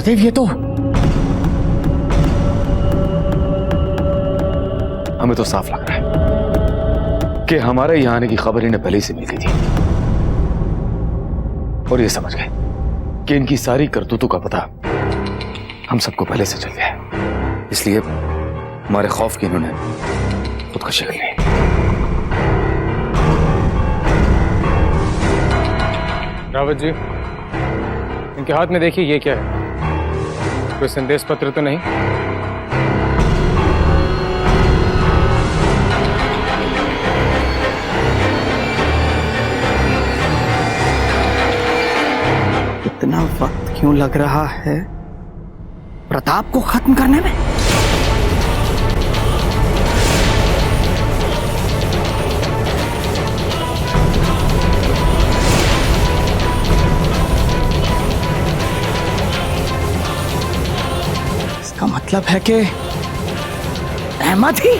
गुरुदेव ये तो हमें तो साफ लग रहा है कि हमारे यहां आने की खबर इन्हें पहले से मिल गई थी और ये समझ गए कि इनकी सारी करतूतों का पता हम सबको पहले से चल गया है, इसलिए हमारे खौफ की इन्होंने खुदकुशी कर ली। रावत जी, इनके हाथ में देखिए, ये क्या है? कोई संदेश पत्र तो नहीं? इतना वक्त क्यों लग रहा है प्रताप को खत्म करने में? इसका मतलब है कि अहमद ही।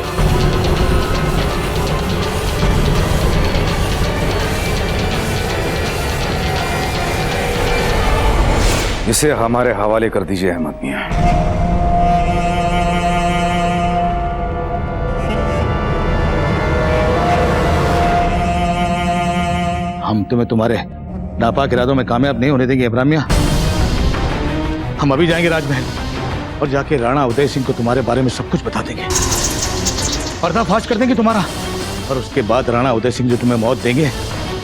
इसे हमारे हवाले कर दीजिए अहमद मियां। हम तुम्हें तुम्हारे नापाक इरादों में कामयाब नहीं होने देंगे इब्राहिम मियां। हम अभी जाएंगे राजमहल और जाके राणा उदय सिंह को तुम्हारे बारे में सब कुछ बता देंगे, पर्दाफाश कर देंगे तुम्हारा। और उसके बाद राणा उदय सिंह जो तुम्हें मौत देंगे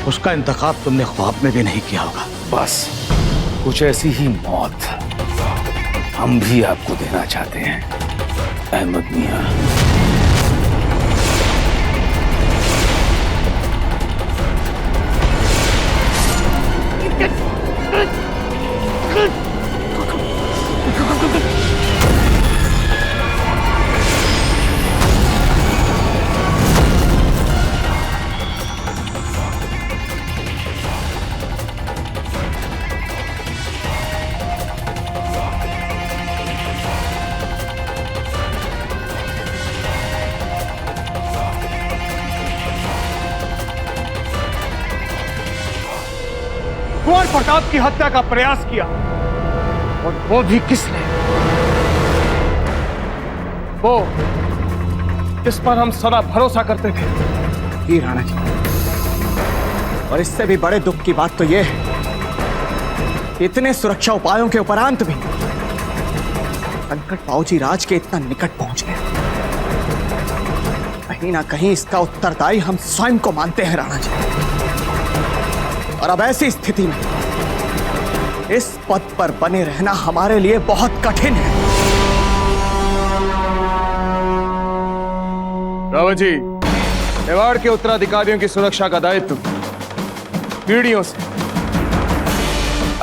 उसका इंतखाब तुमने ख्वाब में भी नहीं किया होगा। बस कुछ ऐसी ही मौत हम भी आपको देना चाहते हैं अहमद मियां। कुंवर प्रताप की हत्या का प्रयास किया, और वो भी किसने? वो जिस पर हम सदा भरोसा करते थे। जी राणा जी, और इससे भी बड़े दुख की बात तो यह है, इतने सुरक्षा उपायों के उपरांत भी संकट बाबूजी राज के इतना निकट पहुंच गया। कहीं ना कहीं इसका उत्तरदायी हम स्वयं को मानते हैं राणा जी। और अब ऐसी स्थिति में इस पद पर बने रहना हमारे लिए बहुत कठिन है। रावत जी, मेवाड़ के उत्तराधिकारियों की सुरक्षा का दायित्व पीढ़ियों से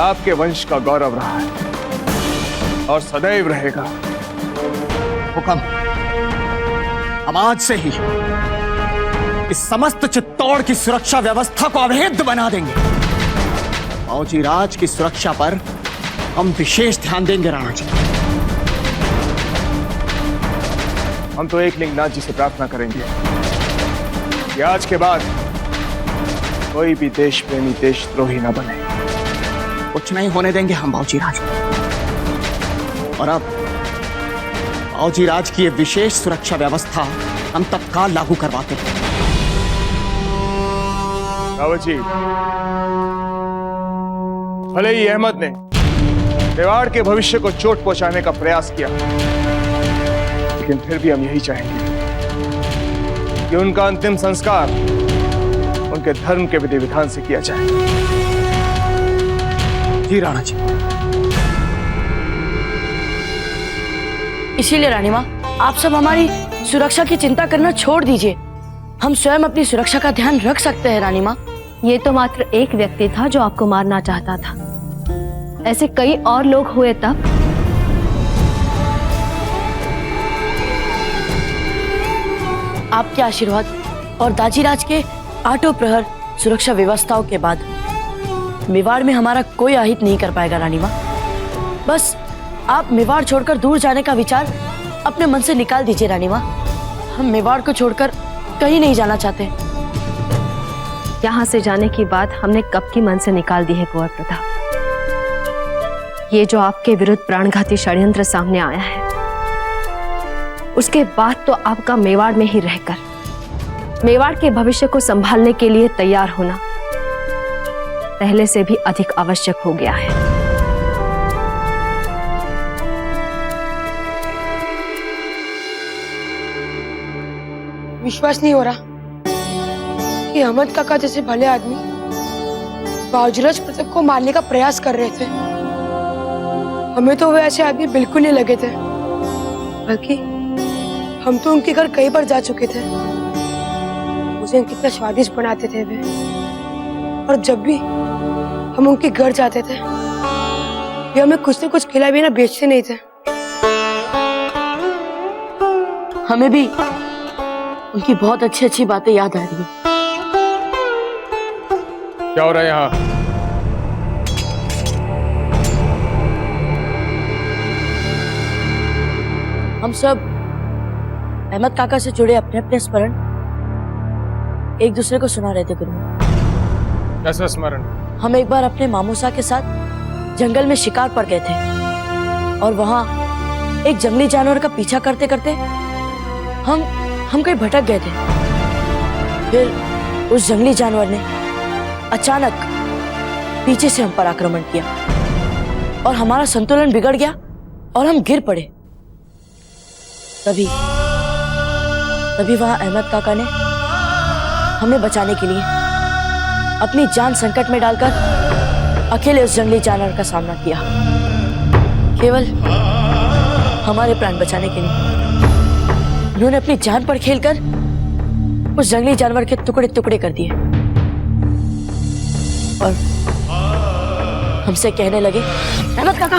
आपके वंश का गौरव रहा है और सदैव रहेगा। हुक्म, हम आज से ही इस समस्त चित्तौड़ की सुरक्षा व्यवस्था को अभेद्य बना देंगे। बाबूजी राज की सुरक्षा पर हम विशेष ध्यान देंगे राणा जी। हम तो एकलिंगनाथ जी से प्रार्थना करेंगे कि आज के बाद कोई भी देश प्रेमी देशद्रोही ना बने। कुछ नहीं होने देंगे हम बाबूजी राज। और अब बाबूजी राज की ये विशेष सुरक्षा व्यवस्था हम तत्काल लागू करवाते हैं। रावत जी, भले ही अहमद ने मेवाड़ के भविष्य को चोट पहुंचाने का प्रयास किया, लेकिन फिर भी हम यही चाहेंगे कि उनका अंतिम संस्कार उनके धर्म के विधि विधान से किया जाए। जी राणा जी। इसीलिए रानी माँ, आप सब हमारी सुरक्षा की चिंता करना छोड़ दीजिए। हम स्वयं अपनी सुरक्षा का ध्यान रख सकते हैं रानी माँ। ये तो मात्र एक व्यक्ति था जो आपको मारना चाहता था, ऐसे कई और लोग हुए तब। आपके आशीर्वाद और दाजीराज के आठों प्रहर सुरक्षा व्यवस्थाओं के बाद मेवाड़ में हमारा कोई अहित नहीं कर पाएगा रानी माँ। बस आप मेवाड़ छोड़कर दूर जाने का विचार अपने मन से निकाल दीजिए रानी माँ। हम मेवाड़ को छोड़कर कहीं नहीं जाना चाहते। यहाँ से जाने की बात हमने कब की मन से निकाल दी है कुंवर प्रताप। ये जो आपके विरुद्ध प्राणघाती षड्यंत्र सामने आया है, उसके बाद तो आपका मेवाड़ में ही रहकर मेवाड़ के भविष्य को संभालने के लिए तैयार होना पहले से भी अधिक आवश्यक हो गया है। विश्वास नहीं हो रहा कि अहमद काका जैसे भले आदमी बावजूद प्रताप को मारने का प्रयास कर रहे थे। हमें तो वो ऐसे आदमी बिल्कुल नहीं लगे थे, बल्कि हम तो उनके घर कई बार जा चुके थे। मुझे कितना स्वादिष्ट बनाते थे वे, और जब भी हम उनके घर जाते थे वे हमें कुछ न कुछ खिला बिना बेचते नहीं थे। हमें भी उनकी बहुत अच्छी अच्छी बातें याद आ रही है। क्या हो रहा है यहाँ? हम सब अहमद काका से जुड़े अपने अपने स्मरण एक दूसरे को सुना रहे थे गुरु। कैसा स्मरण? हम एक बार अपने मामूसा के साथ जंगल में शिकार पर गए थे और वहां एक जंगली जानवर का पीछा करते करते हम कहीं भटक गए थे। फिर उस जंगली जानवर ने अचानक पीछे से हम पर आक्रमण किया और हमारा संतुलन बिगड़ गया और हम गिर पड़े। तभी वहां अहमद काका ने हमें बचाने के लिए अपनी जान संकट में डालकर अकेले उस जंगली जानवर का सामना किया, केवल हमारे प्राण बचाने के लिए। उन्होंने अपनी जान पर खेलकर उस जंगली जानवर के टुकड़े टुकड़े कर दिए और हमसे कहने लगे, अहमद काका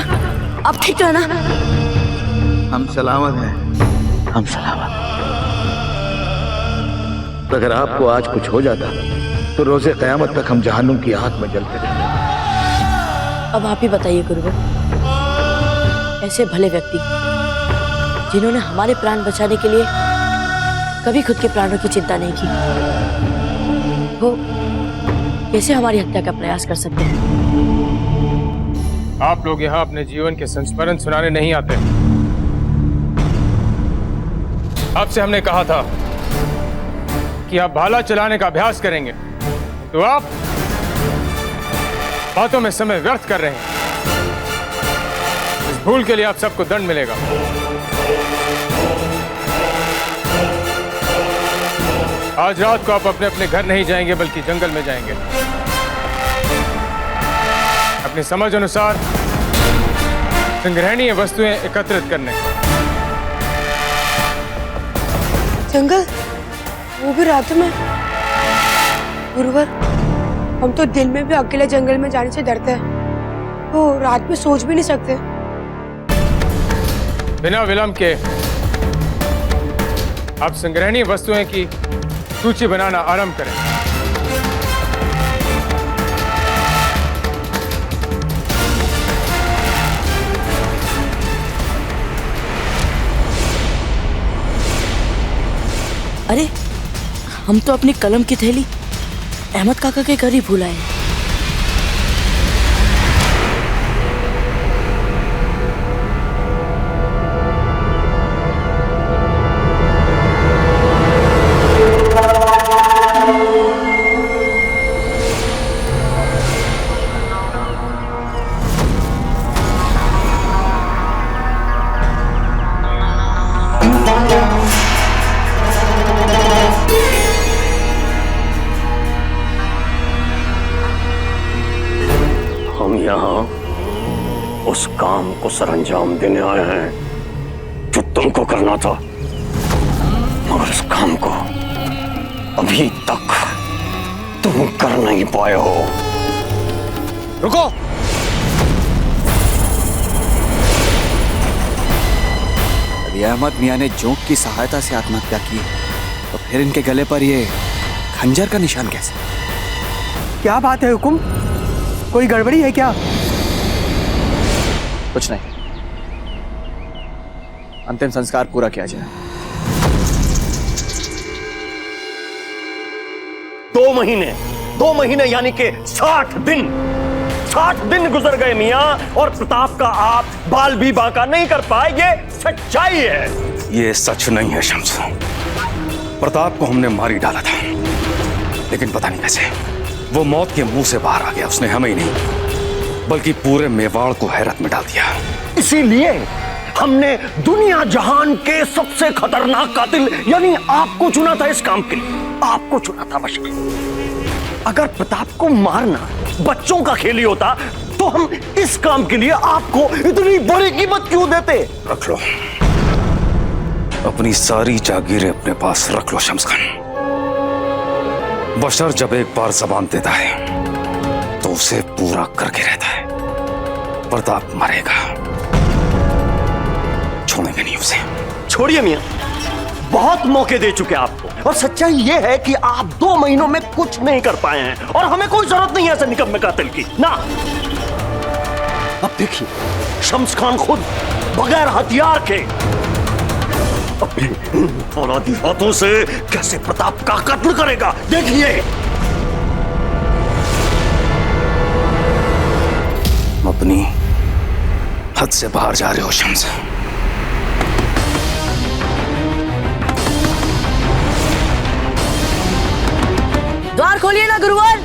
आप ठीक तो है ना? हम सलामत हैं, हम सलामत। अगर आपको आज कुछ हो जाता तो रोजे कयामत तक हम जहन्नुम की आग में जलते रहते। अब आप ही बताइए गुरुवर, ऐसे भले व्यक्ति जिन्होंने हमारे प्राण बचाने के लिए कभी खुद के प्राणों की चिंता नहीं की, वो कैसे हमारी हत्या का प्रयास कर सकते हैं? आप लोग यहाँ अपने जीवन के संस्मरण सुनाने नहीं आते। आपसे हमने कहा था कि आप भाला चलाने का अभ्यास करेंगे, तो आप बातों में समय व्यर्थ कर रहे हैं। इस भूल के लिए आप सबको दंड मिलेगा। आज रात को आप अपने अपने घर नहीं जाएंगे बल्कि जंगल में जाएंगे, अपनी समझ अनुसार संग्रहणीय वस्तुएं एकत्रित करने। जंगल, वो भी रात में? गुरुवर, हम तो दिन में भी अकेले जंगल में जाने से डरते हैं, तो रात में सोच भी नहीं सकते। बिना विलंब के आप संग्रहणीय वस्तुएं की सूची बनाना आरंभ करें। अरे हम तो अपनी कलम की थैली अहमद काका के घर ही भूल आए। हम यहाँ उस काम को सरअंजाम देने आए हैं जो तुमको करना था, मगर उस काम को अभी तक तुम कर नहीं पाए हो। रुको, अभी अहमद मियाँ ने जोंक की सहायता से आत्महत्या की, तो फिर इनके गले पर ये खंजर का निशान कैसे? क्या बात है हुकुम, कोई गड़बड़ी है क्या? कुछ नहीं, अंतिम संस्कार पूरा किया जाए। 2 महीने यानी कि 60 दिन 60 दिन गुजर गए मियां और प्रताप का आप बाल भी बांका नहीं कर पाए। ये सच्चाई है। ये सच नहीं है शम्स। प्रताप को हमने मारी डाला था, लेकिन पता नहीं कैसे वो मौत के मुंह से बाहर आ गया। उसने हमें ही नहीं बल्कि पूरे मेवाड़ को हैरत में डाल दिया। इसीलिए हमने दुनिया जहान के सबसे खतरनाक कातिल यानी आपको चुना था इस काम के लिए। आपको चुना था बशर। अगर प्रताप को मारना बच्चों का खेल ही होता तो हम इस काम के लिए आपको इतनी बड़ी कीमत क्यों देते? रख लो अपनी सारी जागीरें अपने पास रख लो शम्स खान। बशर जब एक बार जबान देता है तो उसे पूरा करके रहता है। प्रताप मरेगा, छोड़ेंगे नहीं उसे। छोड़िए मियां, बहुत मौके दे चुके आपको और सच्चाई यह है कि आप 2 महीनों में कुछ नहीं कर पाए हैं और हमें कोई जरूरत नहीं है ऐसे निकम्मे कातिल की ना। अब देखिए शम्स खान खुद बगैर हथियार के अपने फौलादी हाथों से कैसे प्रताप का कत्ल करेगा। देखिए अपनी हद से बाहर जा रहे हो शम्स। द्वार खोलिए ना गुरुवर,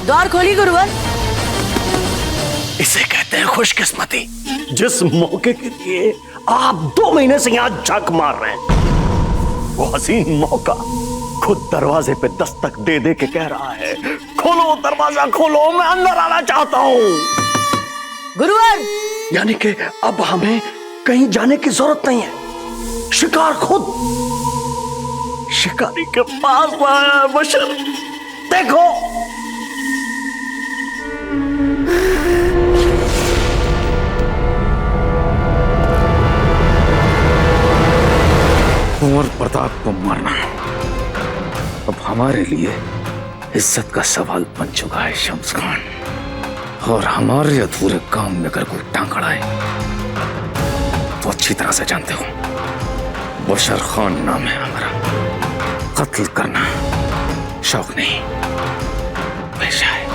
द्वार खोलिए गुरुवर। इसे कहते हैं खुशकिस्मती। जिस मौके के लिए आप 2 महीने से यहां झक मार रहे हैं, वो हसीन मौका खुद दरवाजे पे दस्तक दे दे के कह रहा है, खोलो दरवाजा खोलो, मैं अंदर आना चाहता हूं। गुरुवर, यानी कि अब हमें कहीं जाने की जरूरत नहीं है। शिकार खुद शिकारी के पास आया है बशर। देखो कुंवर प्रताप को मारना अब हमारे लिए इज्जत का सवाल बन चुका है शम्स खान। और हमारे अधूरे काम में अगर कोई टांग अड़ाए तो अच्छी तरह से जानते हो बशर खान नाम है हमारा। कत्ल करना शौक नहीं, पेशा है।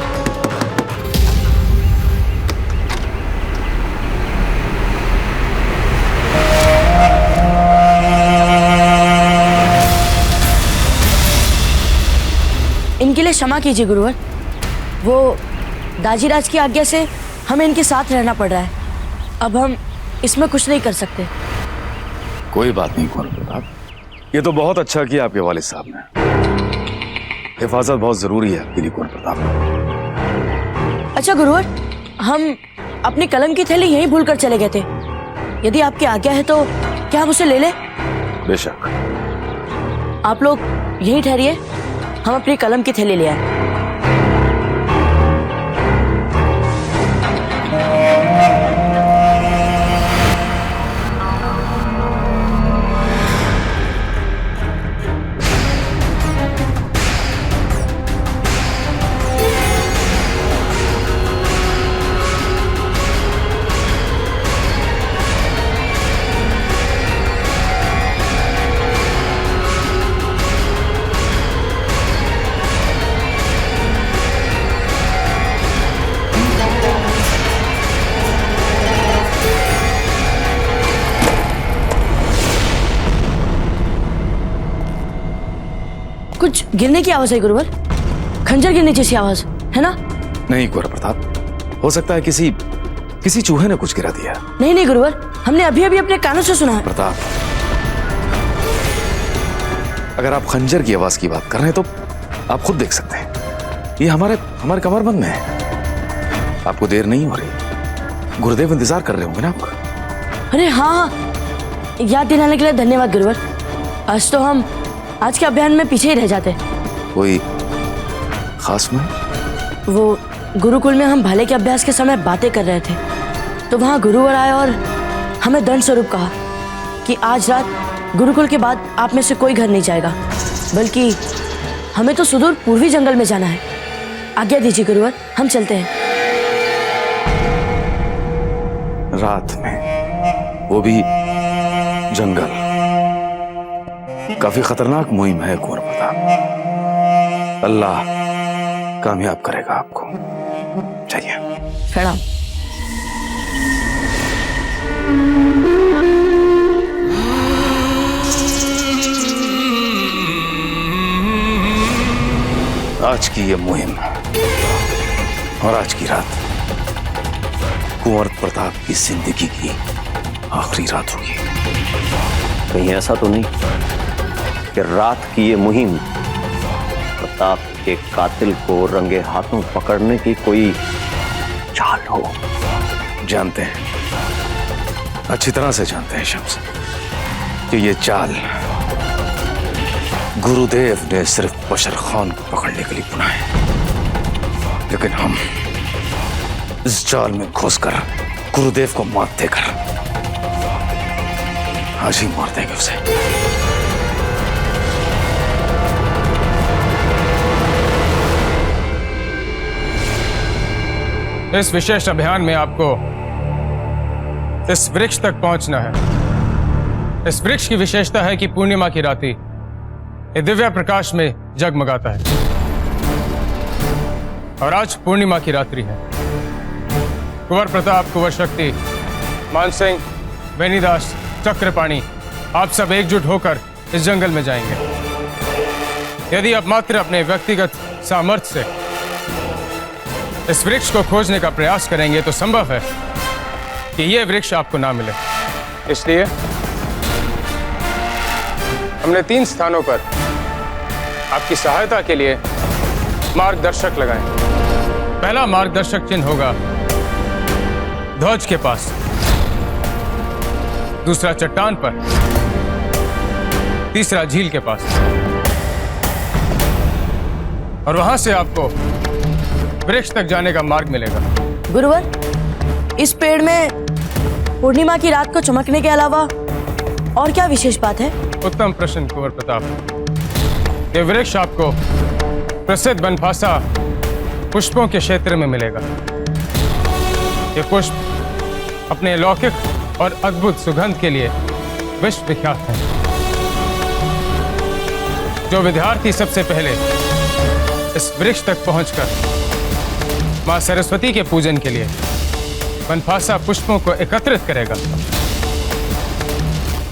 इनके लिए क्षमा कीजिए गुरुवर। वो दाजीराज की आज्ञा से हमें इनके साथ रहना पड़ रहा है। अब हम इसमें कुछ नहीं कर सकते। कोई बात नहीं कुंवर प्रताप, ये तो बहुत अच्छा किया आपके वालिद साहब ने। हिफाजत बहुत जरूरी है आपके लिए कुंवर प्रताप। अच्छा गुरुवर, हम अपनी कलम की थैली यहीं भूल कर चले गए थे। यदि आपकी आज्ञा है तो क्या हम उसे ले लें? बेशक। आप लोग यहीं ठहरिए, हम अपनी कलम की थैली ले आए। कुछ गिरने की आवाज है गुरुवर, खंजर गिरने जैसी आवाज है ना? नहीं कुंवर प्रताप, हो सकता है किसी चूहे ने कुछ गिरा दिया। नहीं नहीं गुरुवर, हमने अभी अभी अपने कानों से सुना है। प्रताप, अगर आप खंजर की आवाज की बात कर रहे हैं तो आप खुद देख सकते हैं, ये हमारे कमरबंद में है। आपको देर नहीं हो रही? गुरुदेव इंतजार कर रहे होंगे ना आपका। अरे हाँ, याद दिलाने के लिए धन्यवाद गुरुवर। आज तो हम आज के अभियान में पीछे ही रह जाते। कोई खास में? वो गुरुकुल में हम भाले के अभ्यास के समय बातें कर रहे थे तो वहाँ गुरुवर आए और हमें दंड स्वरूप कहा कि आज रात गुरुकुल के बाद आप में से कोई घर नहीं जाएगा, बल्कि हमें तो सुदूर पूर्वी जंगल में जाना है। आज्ञा दीजिए गुरुवर, हम चलते हैं। रात में, वो भी जंगल, काफी खतरनाक मुहिम है कुंवर प्रताप। अल्लाह कामयाब करेगा आपको। चलिए। प्रणाम। आज की ये मुहिम और आज की रात कुंवर प्रताप की जिंदगी की आखिरी रात होगी। कहीं ऐसा तो नहीं कि रात की ये मुहिम प्रताप के कातिल को रंगे हाथों पकड़ने की कोई चाल हो? जानते हैं, अच्छी तरह से जानते हैं शम्स, कि ये चाल गुरुदेव ने सिर्फ बशर खान को पकड़ने के लिए बुना है, लेकिन हम इस जाल में घुसकर गुरुदेव को मात देकर आज ही मार देंगे उसे। इस विशेष अभियान में आपको इस वृक्ष तक पहुंचना है। इस वृक्ष की विशेषता है कि पूर्णिमा की रात्रि ये दिव्य प्रकाश में जगमगाता है, और आज पूर्णिमा की रात्रि है। कुंवर प्रताप, कुंवर शक्ति, मानसिंह, बेनीदास, चक्रपाणी, आप सब एकजुट होकर इस जंगल में जाएंगे। यदि आप मात्र अपने व्यक्तिगत सामर्थ्य से इस वृक्ष को खोजने का प्रयास करेंगे तो संभव है कि यह वृक्ष आपको ना मिले। इसलिए हमने 3 स्थानों पर आपकी सहायता के लिए मार्गदर्शक लगाए। पहला मार्गदर्शक चिन्ह होगा ध्वज के पास, दूसरा चट्टान पर, तीसरा झील के पास, और वहां से आपको वृक्ष तक जाने का मार्ग मिलेगा। गुरुवर, इस पेड़ में पूर्णिमा की रात को चमकने के अलावा और क्या विशेष बात है? उत्तम प्रश्न कुंवर प्रताप। यह वृक्ष आपको प्रसिद्ध बनफासा पुष्पों के क्षेत्र में मिलेगा। ये पुष्प अपने लौकिक और अद्भुत सुगंध के लिए विश्व विख्यात हैं। जो विद्यार्थी सबसे पहले इस वृक्ष तक पहुंचकर मां सरस्वती के पूजन के लिए बनफासा पुष्पों को एकत्रित करेगा,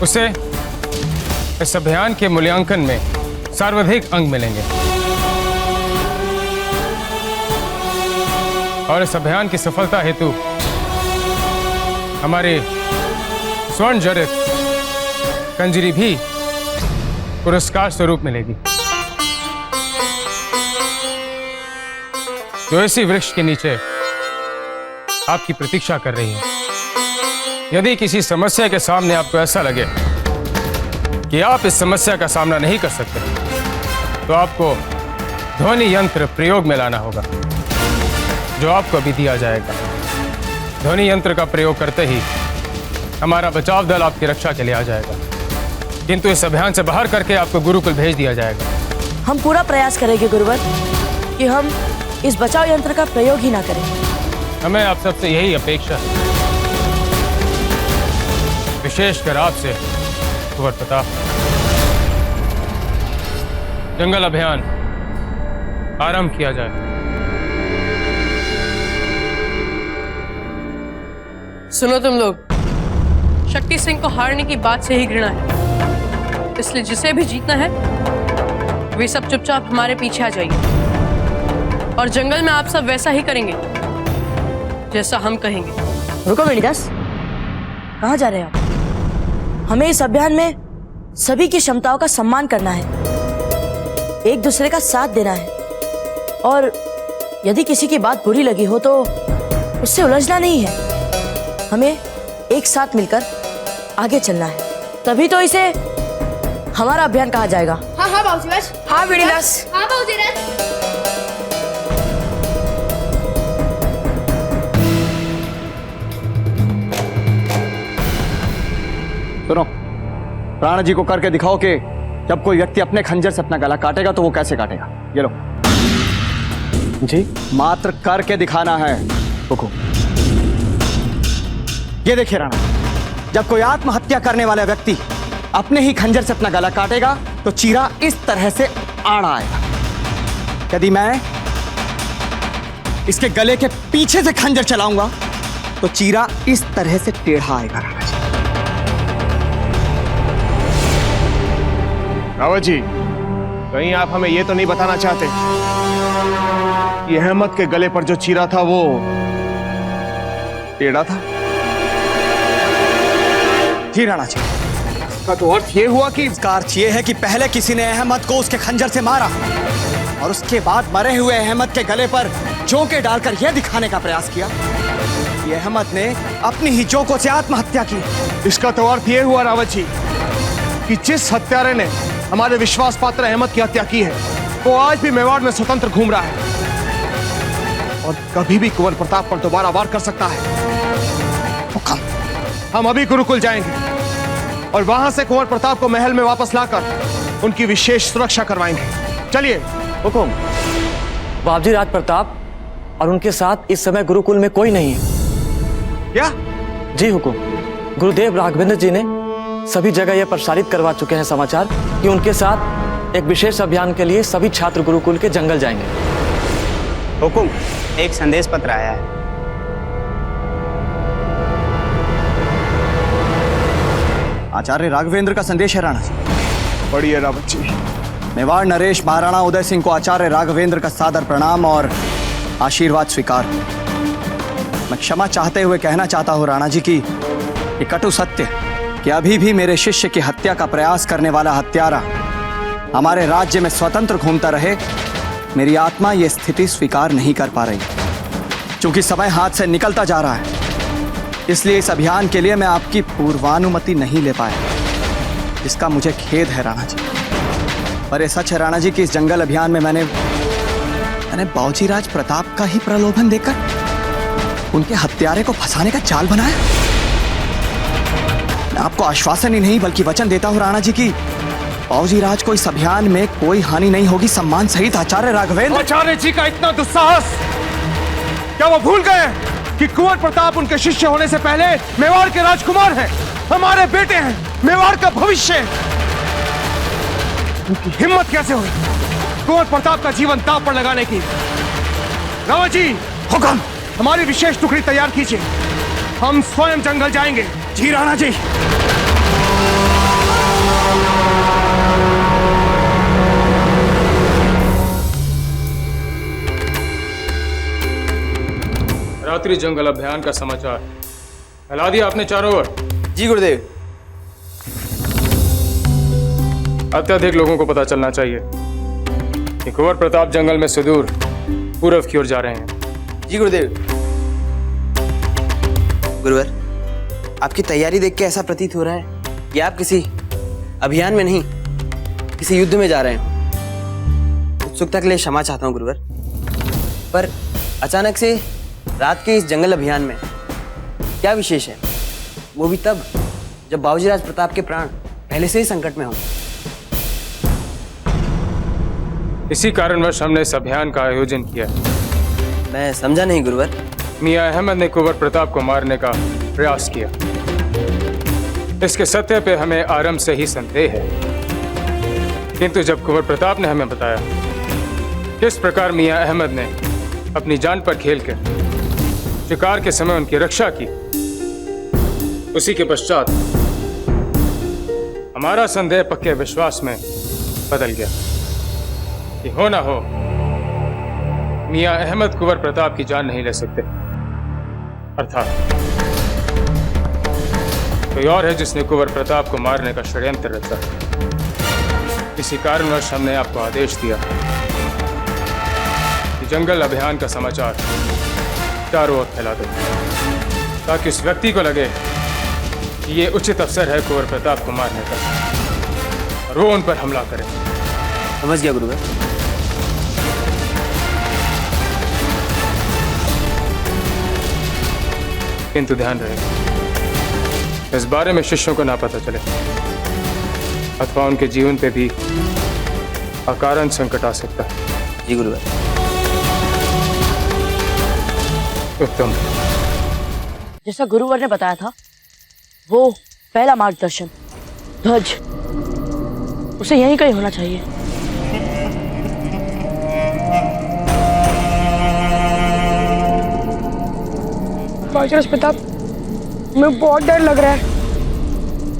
उसे इस अभियान के मूल्यांकन में सर्वाधिक अंक मिलेंगे। और इस अभियान की सफलता हेतु हमारे स्वर्ण जड़ित कंजरी भी पुरस्कार स्वरूप मिलेगी, जो इसी वृक्ष के नीचे आपकी प्रतीक्षा कर रही है। यदि किसी समस्या के सामने आपको ऐसा लगे कि आप इस समस्या का सामना नहीं कर सकते, तो आपको ध्वनि यंत्र प्रयोग में लाना होगा, जो आपको अभी दिया जाएगा। ध्वनि यंत्र का प्रयोग करते ही हमारा बचाव दल आपकी रक्षा के लिए आ जाएगा, किंतु इस अभियान से बाहर करके आपको गुरुकुल भेज दिया जाएगा। हम पूरा प्रयास करेंगे गुरुवर कि हम इस बचाव यंत्र का प्रयोग ही ना करें। हमें आप सबसे यही अपेक्षा है, विशेषकर आपसे कुंवर प्रताप। जंगल अभियान आरंभ किया जाए। सुनो तुम लोग, शक्ति सिंह को हारने की बात से ही घृणा है, इसलिए जिसे भी जीतना है वे सब चुपचाप हमारे पीछे आ जाइए, और जंगल में आप सब वैसा ही करेंगे जैसा हम कहेंगे। रुको बेनीदास, कहाँ जा रहे हैं आप? हमें इस अभियान में सभी की क्षमताओं का सम्मान करना है, एक दूसरे का साथ देना है, और यदि किसी की बात बुरी लगी हो तो उससे उलझना नहीं है। हमें एक साथ मिलकर आगे चलना है, तभी तो इसे हमारा अभियान कहा जाएगा। हाँ हाँ बाबूजी, हाँ बेनीदास, हाँ बाबूजी। सुनो, प्राण जी को करके दिखाओ कि जब कोई व्यक्ति अपने खंजर से अपना गला काटेगा तो वो कैसे काटेगा। ये लो जी, मात्र करके दिखाना है। रुको, ये देखिए राणा, जब कोई आत्महत्या करने वाला व्यक्ति अपने ही खंजर से अपना गला काटेगा तो चीरा इस तरह से आड़ा आएगा। यदि मैं इसके गले के पीछे से खंजर चलाऊंगा तो चीरा इस तरह से टेढ़ा आएगा राणा जी। रावत जी, कहीं आप हमें यह तो नहीं बताना चाहते कि अहमद के गले पर जो चीरा था वो टेढ़ा था? जी राणा जी। का तो अर्थ ये हुआ कि इसका अर्थ ये है कि पहले किसी ने अहमद को उसके खंजर से मारा और उसके बाद मरे हुए अहमद के गले पर जोंके डालकर यह दिखाने का प्रयास किया कि अहमद ने अपनी ही जोंकों से आत्महत्या की। इसका तो अर्थ ये हुआ रावत जी कि जिस हत्यारे ने हमारे विश्वास पात्र अहमद की हत्या की है वो आज भी मेवाड़ में स्वतंत्र घूम रहा है और कभी भी कुंवर प्रताप पर दोबारा वार कर सकता है। हुक्म। हम अभी गुरुकुल जाएंगे और वहां से कुंवर प्रताप को महल में वापस लाकर उनकी विशेष सुरक्षा करवाएंगे। चलिए। हुकुम। बाबजी राज प्रताप और उनके साथ इस समय गुरुकुल में कोई नहीं है। क्या? जी हुकुम। गुरुदेव राघवेंद्र जी ने सभी जगह यह प्रसारित करवा चुके हैं समाचार कि उनके साथ एक विशेष अभियान के लिए सभी छात्र गुरुकुल के जंगल जाएंगे। हुकुम, एक संदेश पत्र आया है। आचार्य राघवेंद्र का संदेश है राणा जी। बढ़िया रावत जी। मेवाड़ नरेश महाराणा उदय सिंह को आचार्य राघवेंद्र का सादर प्रणाम और आशीर्वाद स्वीकार। मैं क्षमा चाहते हुए कहना चाहता हूं राणा जी की ये कटु सत्य कि अभी भी मेरे शिष्य की हत्या का प्रयास करने वाला हत्यारा हमारे राज्य में स्वतंत्र घूमता रहे, मेरी आत्मा ये स्थिति स्वीकार नहीं कर पा रही। क्योंकि समय हाथ से निकलता जा रहा है, इसलिए इस अभियान के लिए मैं आपकी पूर्वानुमति नहीं ले पाया, जिसका मुझे खेद है राणा जी। पर ये सच है राणा जी कि इस जंगल अभियान में मैंने बाबूजी राज प्रताप का ही प्रलोभन देकर उनके हत्यारे को फंसाने का चाल बनाया। मैं आपको आश्वासन ही नहीं बल्कि वचन देता हूं राणा जी की बाबूजी राज को इस अभियान में कोई हानि नहीं होगी। सम्मान सहित आचार्य राघवेंद्र। आचार्य जी का इतना दुस्साहस, क्या वो भूल गए कि कुंवर प्रताप उनके शिष्य होने से पहले मेवाड़ के राजकुमार हैं, हमारे बेटे हैं, मेवाड़ का भविष्य। उनकी हिम्मत कैसे हुई कुंवर प्रताप का जीवन दांव पर लगाने की? रावत जी, हुक्म। हमारी विशेष टुकड़ी तैयार कीजिए, हम स्वयं जंगल जाएंगे। जी राणा जी। रात्रि जंगल अभियान का समाचार फैला दिया आपने चारों ओर। जी गुरुदेव। अत्यधिक लोगों को पता चलना चाहिए कि कुंवर प्रताप जंगल में सुदूर पूर्व की ओर जा रहे हैं। जी गुरुदेव। गुरुवर, आपकी तैयारी देख के ऐसा प्रतीत हो रहा है कि आप किसी अभियान में नहीं, किसी युद्ध में जा रहे हैं। उत्सुकता के लिए क्षमा चाहता हूँ गुरुवर, पर अचानक से रात के इस जंगल अभियान में क्या विशेष है, वो भी तब जब बाबूजी राज प्रताप के प्राण पहले से ही संकट में हों। इसी कारणवश हमने इस अभियान का आयोजन किया। मैं समझा नहीं गुरुवर। मियां अहमद ने कुंवर प्रताप को मारने का प्रयास किया। इसके सत्य पे हमें आरंभ से ही संदेह है, किंतु जब कुंवर प्रताप ने हमें बताया किस प्रकार मियां अहमद ने अपनी जान पर खेल कर शिकार के समय उनकी रक्षा की, उसी के पश्चात हमारा संदेह पक्के विश्वास में बदल गया कि हो ना हो मियां अहमद कुंवर प्रताप की जान नहीं ले सकते, अर्थात कोई और है जिसने कुंवर प्रताप को मारने का षड्यंत्र रचा। इसी कारणवश हमने आपको आदेश दिया कि जंगल अभियान का समाचार चारों ओर फैला दो, ताकि उस व्यक्ति को लगे कि ये उचित अवसर है कुंवर प्रताप को मारने का और वो उन पर हमला करे। समझ गया गुरुवर। किंतु ध्यान रहे इस बारे में शिष्यों को ना पता चले, अथवा उनके जीवन पे भी अकारण संकट आ सकता है। जी गुरुवर। उत्तम। जैसा गुरुवर ने बताया था, वो पहला मार्गदर्शन ध्वज उसे यहीं कहीं होना चाहिए। बाजीराज प्रताप, हमें बहुत डर लग रहा है।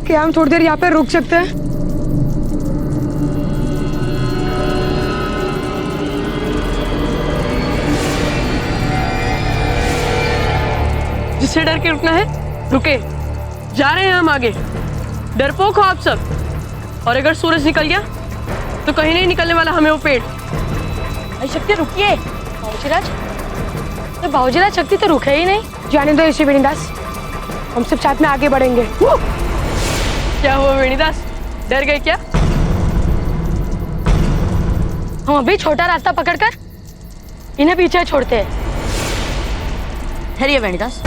क्या हम थोड़ी देर यहाँ पे रुक सकते हैं? जिससे डर के रुकना है रुके, जा रहे हैं हम आगे। डरपोक हो आप सब, और अगर सूरज निकल गया तो कहीं नहीं निकलने वाला हमें वो पेड़। भाई शक्ति रुकिए। बाबूजीराज, तो बाबूजीराज शक्ति तो रुके ही नहीं। जाने दो इसे वेणीदास, हम सब साथ में आगे बढ़ेंगे। क्या हुआ वेणीदास, डर गए क्या? हम अभी छोटा रास्ता पकड़कर इन्हें पीछे छोड़ते हैं। ठहरिए वेणीदास,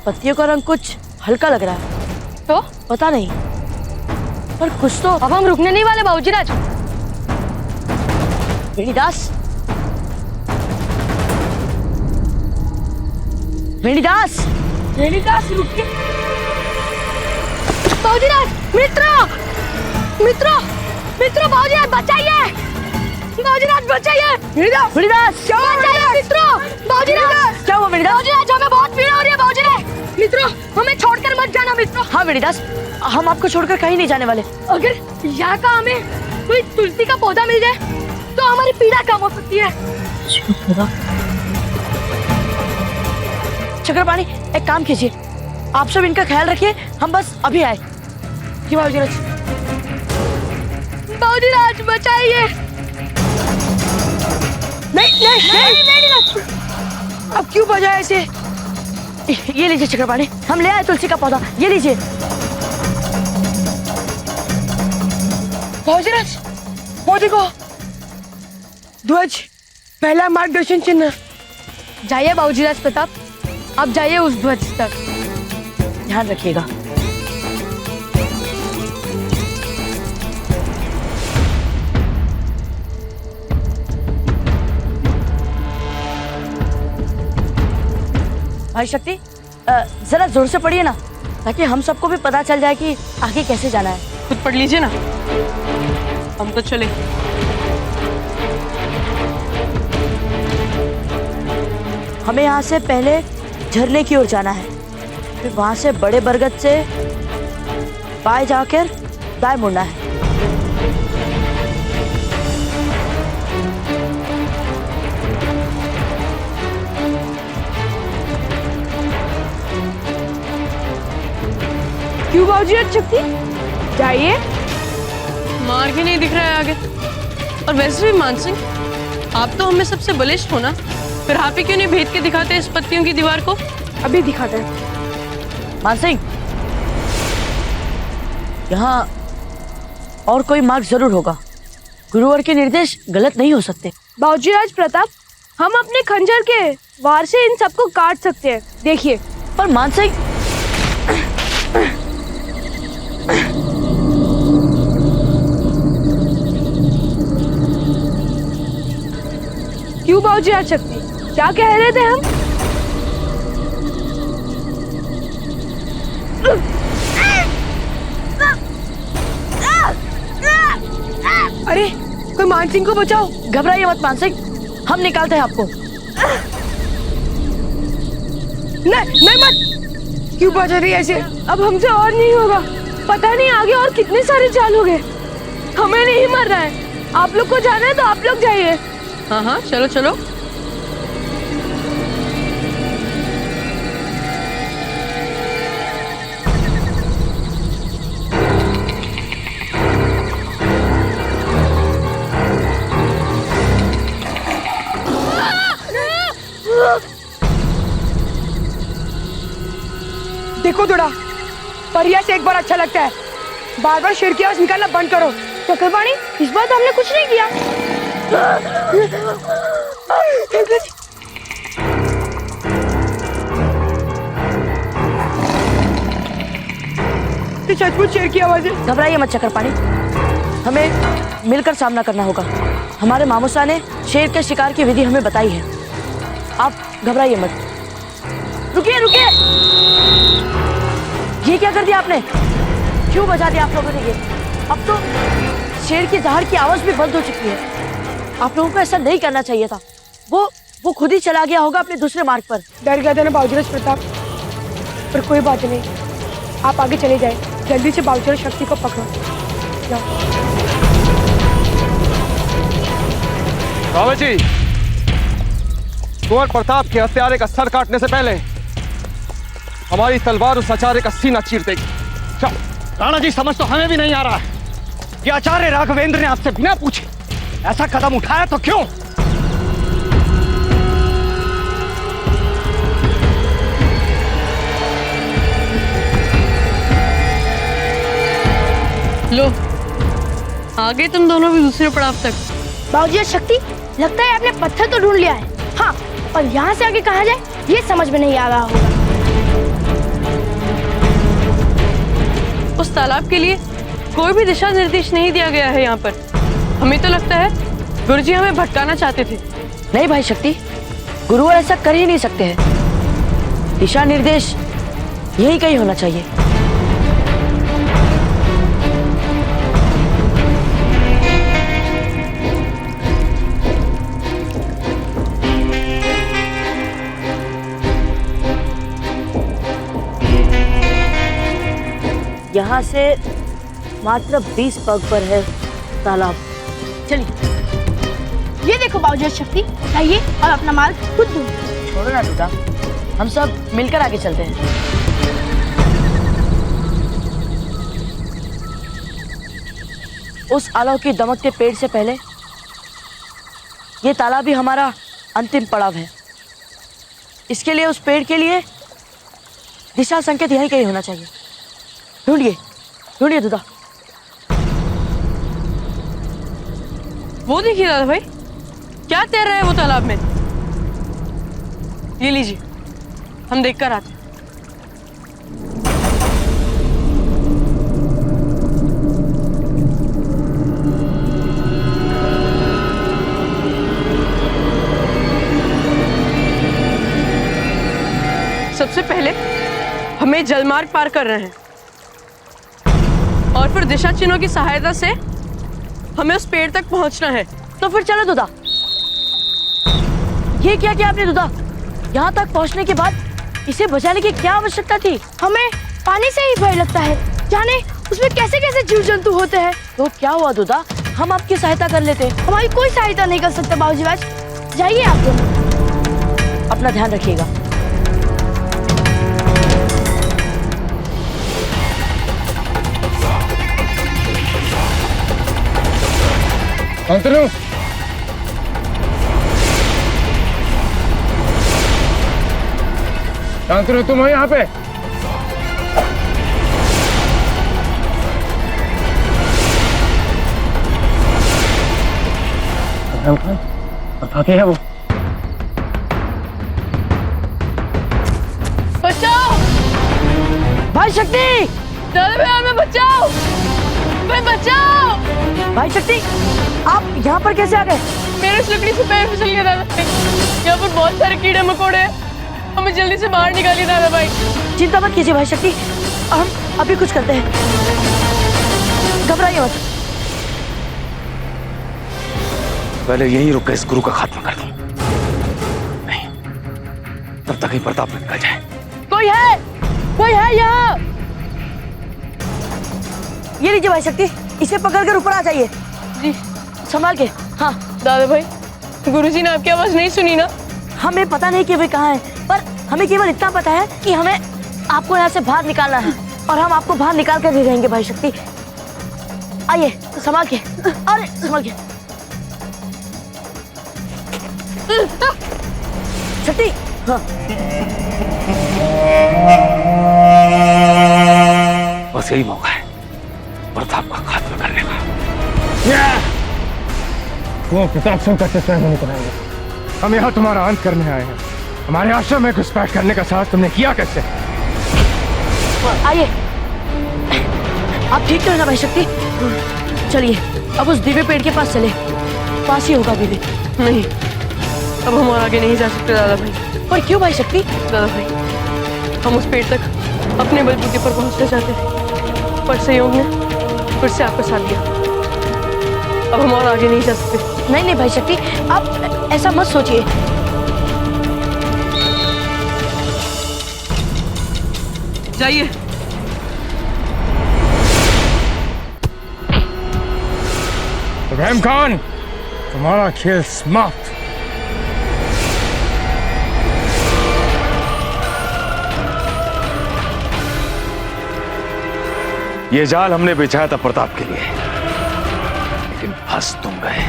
पत्तियों का रंग कुछ हल्का लग रहा है। तो पता नहीं, पर कुछ तो। अब हम रुकने नहीं वाले बाबूजीराज। वेणीदास, वेणीदास, वेणीदास रुकिए। बाबूजीराज, मित्रों, मित्रों, मित्रों, बाबूजीराज बचाइए, बाबूजीराज बचाइए। वेणीदास, वेणीदास, क्या हुआ मित्रों? बाबूजीराज, क्या हुआ वेणीदास? बाबूजीराज, हमें बहुत पीड़ा हो रही है बाबूजीराज। मित्रों, हमें छोड़कर मत जाना मित्रों। हाँ वेणीदास, हम आपको छोड़कर कहीं नहीं जाने वाले। अगर यहाँ का हमें कोई तुलसी का पौधा मिल जाए तो हमारी पीड़ा कम हो सकती है। चक्रपाणी, एक काम कीजिए, आप सब इनका ख्याल रखिए, हम बस अभी आए। जी बाबूजीराज। बाबूजीराज बचाइए। नहीं, अब क्यों बजाया इसे? ये लीजिए चक्रपाणी, हम ले आए तुलसी का पौधा, ये लीजिए। बाबूजीराज, वो देखो ध्वज, पहला मार्गदर्शन चिन्ह। जाइए बाबूजीराज प्रताप, आप जाइए उस ध्वज तक। ध्यान रखिएगा। भाई शक्ति, जरा जोर से पढ़िए ना, ताकि हम सबको भी पता चल जाए कि आगे कैसे जाना है। खुद पढ़ लीजिए ना, हम तो चले। हमें यहाँ से पहले झरने की ओर जाना है, फिर वहां से बड़े बरगद से बाएं जाकर दाएं मुड़ना है। क्यों बाबूजीराज शक्ति? जाइए। मार्ग ही नहीं दिख रहा है आगे। और वैसे भी मान सिंह, आप तो हमें सबसे बलिष्ठ हो ना, फिर आप ही क्यों नहीं भेद के दिखाते इस पत्तियों की दीवार को? अभी दिखाते हैं। मान सिंह, यहाँ और कोई मार्ग जरूर होगा। गुरुवर के निर्देश गलत नहीं हो सकते। बाबूजीराज प्रताप, हम अपने खंजर के वार से इन सबको काट सकते हैं, देखिए। पर मान सिंह, क्यों बाबूजीराज शक्ति, क्या कह रहे थे हम? अरे कोई मानसिंह को बचाओ। घबराइए मत मानसिंह, हम निकालते हैं आपको। नहीं मत, क्यों बचा रही है ऐसे? अब हमसे और नहीं होगा। पता नहीं आगे और कितने सारे चाल हो गए। हमें नहीं मरना है। आप लोग को जाना है तो आप लोग जाइए। हाँ हाँ, चलो चलो। देखो थोड़ा, परिया से एक बार अच्छा लगता है, बार बार शेर की आवाज निकालना बंद करो। चक्रपाणी, इस बार तो हमने कुछ नहीं किया। ये सचमुच शेर की आवाज है। घबराइए मत चक्रपाणी, हमें मिलकर सामना करना होगा। हमारे मामूसा ने शेर के शिकार की विधि हमें बताई है। आप घबराइए मत। रुकिए रुकिए, ये क्या कर दिया आपने? क्यों बजा दिया आप लोगों ने ये? अब तो शेर की दहाड़ की आवाज भी बंद हो चुकी है। आप लोगों को ऐसा नहीं करना चाहिए था। वो वो खुद ही चला गया होगा अपने दूसरे मार्ग पर। डर गया था ना बाबूजीराज प्रताप, पर कोई बात नहीं, आप आगे चले जाए, जल्दी से बाबूजीराज शक्ति को पकड़ो। जाओ। बाबा जी, कुंवर प्रताप के हत्यारे का सर काटने से पहले हमारी तलवार उस आचार्य का सीना चीर देगी। राणा जी, समझ तो हमें भी नहीं आ रहा है कि आचार्य राघवेंद्र ने आपसे बिना पूछे ऐसा कदम उठाया तो क्यों? लो, आगे तुम दोनों भी दूसरे पड़ाव तक। बाबूजी शक्ति, लगता है आपने पत्थर तो ढूंढ लिया है। हाँ, पर यहाँ से आगे कहाँ जाए ये समझ में नहीं आ रहा होगा। उस तालाब के लिए कोई भी दिशा निर्देश नहीं दिया गया है यहाँ पर। हमें तो लगता है गुरुजी हमें भटकाना चाहते थे। नहीं भाई शक्ति, गुरुवर ऐसा कर ही नहीं सकते हैं। दिशा निर्देश यही कहीं होना चाहिए। यहाँ से मात्र 20 पग पर है तालाब। चलिए। ये देखो बाबूजी शक्ति, आइए और अपना मार्ग खुद ढूंढिए। छोड़ो ना टूटा, हम सब मिलकर आगे चलते हैं। उस आलव की दमकते पेड़ से पहले ये तालाब ही हमारा अंतिम पड़ाव है। इसके लिए उस पेड़ के लिए दिशा संकेत यहीं कहीं होना चाहिए। ढूंढिए, ढूंढिए दुदा। वो देखिए दादा भाई, क्या तैर रहा है वो तालाब में। ये लीजिए, हम देखकर आते हैं। सबसे पहले हमें जलमार्ग पार कर रहे हैं और फिर दिशा चिन्हों की सहायता से हमें उस पेड़ तक पहुंचना है। तो फिर चलो दुदा। ये क्या किया आपने दुदा? यहाँ तक पहुँचने के बाद इसे बचाने की क्या आवश्यकता थी? हमें पानी से ही भय लगता है, जाने उसमें कैसे कैसे जीव जंतु होते हैं। तो क्या हुआ दुदा, हम आपकी सहायता कर लेते। हमारी कोई सहायता नहीं कर सकता बाबूजी राज, जाइए आप दोनों। अपना ध्यान रखिएगा। शांतनु, शांतनु तुम हो यहाँ पे? आगे है वो। बचाओ भाई शक्ति, दादा भाई हमें बचाओ, भाई बचाओ। भाई शक्ति, आप यहाँ पर कैसे आ गए? मेरे लकड़ी से पैर फिसल गया दादा भाई। यहाँ पर बहुत सारे कीड़े मकोड़े हैं, हमें जल्दी से बाहर निकालिए दादा भाई। चिंता मत कीजिए भाई शक्ति, हम अभी कुछ करते हैं, घबराइए मत। पहले यहीं रुक कर इस गुरु का खात्मा कर दूं। नहीं, तब तक ही प्रताप में निकल जाए। कोई है यहाँ। ये लीजिए भाई शक्ति, इसे पकड़कर ऊपर आ जाइए। जी, संभाल के। हाँ दादा भाई, गुरुजी ने आपकी आवाज नहीं सुनी ना? हमें पता नहीं कि वे कहाँ हैं, पर हमें केवल इतना पता है कि हमें आपको यहाँ से बाहर निकालना है और हम आपको बाहर निकाल कर भी रहेंगे भाई शक्ति। आइए, संभाल के। अरे संभाल के शक्ति। हाँ, बस यही मौका है प्रताप का खात्मा करने का। वो प्रताप सिंह का चेष्टा नहीं कराएंगे। हम यहाँ तुम्हारा अंत करने आए हैं। हमारे आश्रम में घुसपैठ करने का साहस तुमने किया कैसे? आइए, आप ठीक तो ना भाई शक्ति? चलिए अब उस दिव्य पेड़ के पास चले, पास ही होगा दिव्य। नहीं, अब हम और आगे नहीं जा सकते दादा भाई। पर क्यों भाई शक्ति? दादा भाई, हम उस पेड़ तक अपने बलबूते पर पहुंचना चाहते थे, पर संयोग ने फिर से आपका साथ दिया। अब हम और आगे नहीं जा सकते। नहीं भाई शक्ति, आप ऐसा मत सोचिए। जाइए। इब्राहिम खान, तुम्हारा खेल समाप्त। ये जाल हमने बिछाया था प्रताप के लिए, लेकिन फंस तुम गए।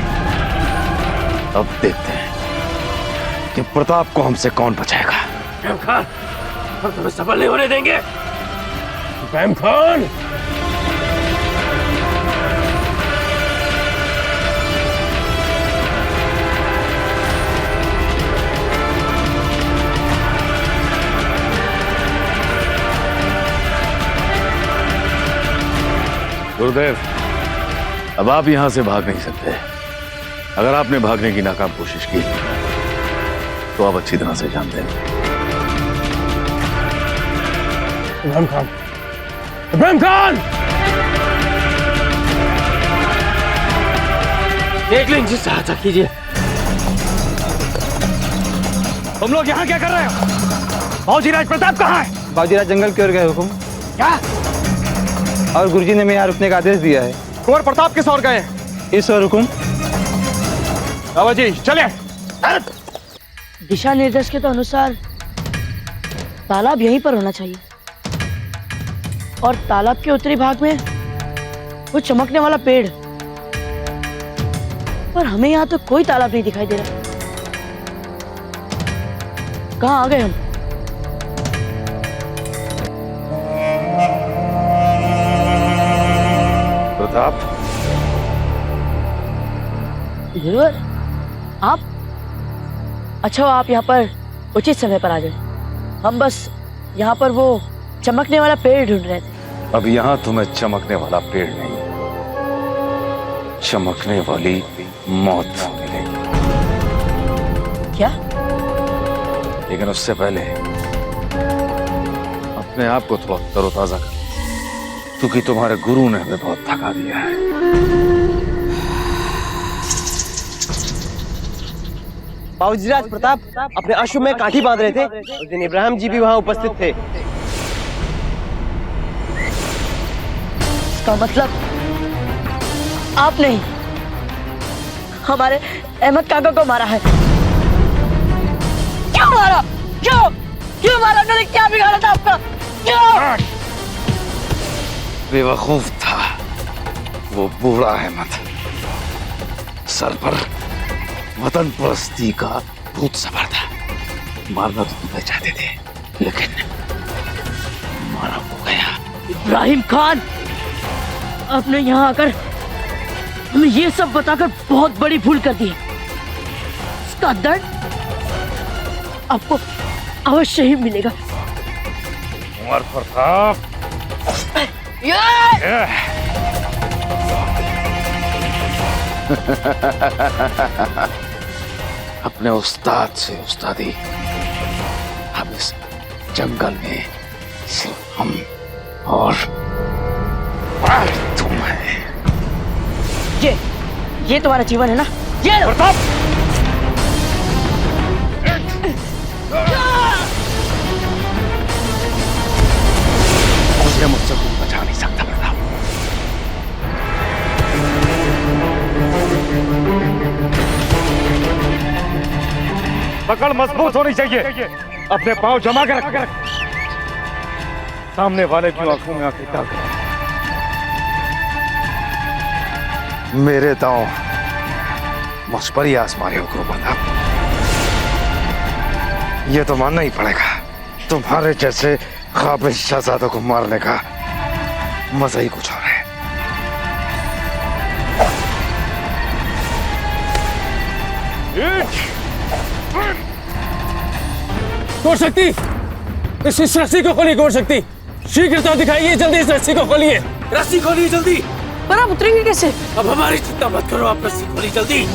अब देखते हैं कि प्रताप को हमसे कौन बचाएगा। इब्राहिम खान, हम तुम्हें सफल नहीं होने देंगे। इब्राहिम खान, गुरुदेव, अब आप यहां से भाग नहीं सकते। अगर आपने भागने की नाकाम कोशिश की तो आप अच्छी तरह से जानते हैं। इब्राहिम खान, इब्राहिम खान, देख लें जी, सहायता कीजिए। तुम लोग यहाँ क्या कर रहे हो? बाबूजी राज प्रताप कहाँ है? बाबूजी राज जंगल की ओर गए हुकुम। क्या? और गुरुजी ने हमें यहाँ रुकने का आदेश दिया है। कुंवर प्रताप किस ओर गए? इस ओर हुकुम। बाबा जी चले। दिशा निर्देश के तो अनुसार तालाब यहीं पर होना चाहिए, और तालाब के उत्तरी भाग में वो चमकने वाला पेड़, पर हमें यहाँ तो कोई तालाब नहीं दिखाई दे रहा। कहाँ आ गए हम? प्रताप, गुरुवर, आप? अच्छा, आप यहाँ पर उचित समय पर आ गए। हम बस यहाँ पर वो चमकने वाला पेड़ ढूंढ रहे थे। अब यहां तुम्हें चमकने वाला पेड़ नहीं, चमकने वाली मौत मिलेगी। क्या? लेकिन उससे पहले अपने आप को थोड़ा तरोताजा कर, क्योंकि तुम्हारे गुरु ने हमें बहुत थका दिया है। बाबूजी राज प्रताप अपने अश्व में काठी बांध रहे थे। उस दिन इब्राहिम जी भी वहां उपस्थित थे। इसका मतलब आप नहीं, हमारे अहमद काका को मारा है। क्यों मारा? क्यों क्यों मारा? उन्होंने क्या बिगाड़ा था आपका? क्यों? बेवकूफ था वो बूढ़ा अहमद, सर पर वतन परस्ती का भूत सवार था। मारना तो तुम्हें चाहते थे, लेकिन मारा हो गया। इब्राहिम खान, आपने यहाँ आकर हमें ये सब बताकर बहुत बड़ी भूल कर दी है। इसका दर्द आपको अवश्य ही मिलेगा। कुंवर प्रताप, अपने उस्ताद से उस्तादी, अब इस जंगल में सिर्फ हम और तुम है। ये तुम्हारा जीवन है ना? ये लो। प्रताप, मुझे मुझसे कोई बचा नहीं सकता प्रताप। पकड़ मजबूत होनी चाहिए। अपने पांव जमा कर रख। सामने वाले की आंखों में आंखें डाल। मेरे दांव मुझ पर ही आसमानी हो प्रताप। ये तो मानना ही पड़ेगा, तुम्हारे जैसे काबिल शहजादों को मारने का मजा ही कुछ और है। गौर शक्ति, इस रस्सी को खोलिए। गौर शक्ति, शीघ्रता दिखाइए, जल्दी इस रस्सी को खोलिए। रस्सी खोलिए जल्दी। पर आप उतरेंगे कैसे? अब हमारी चिंता मत करो, आप रस्सी खोलिए जल्दी।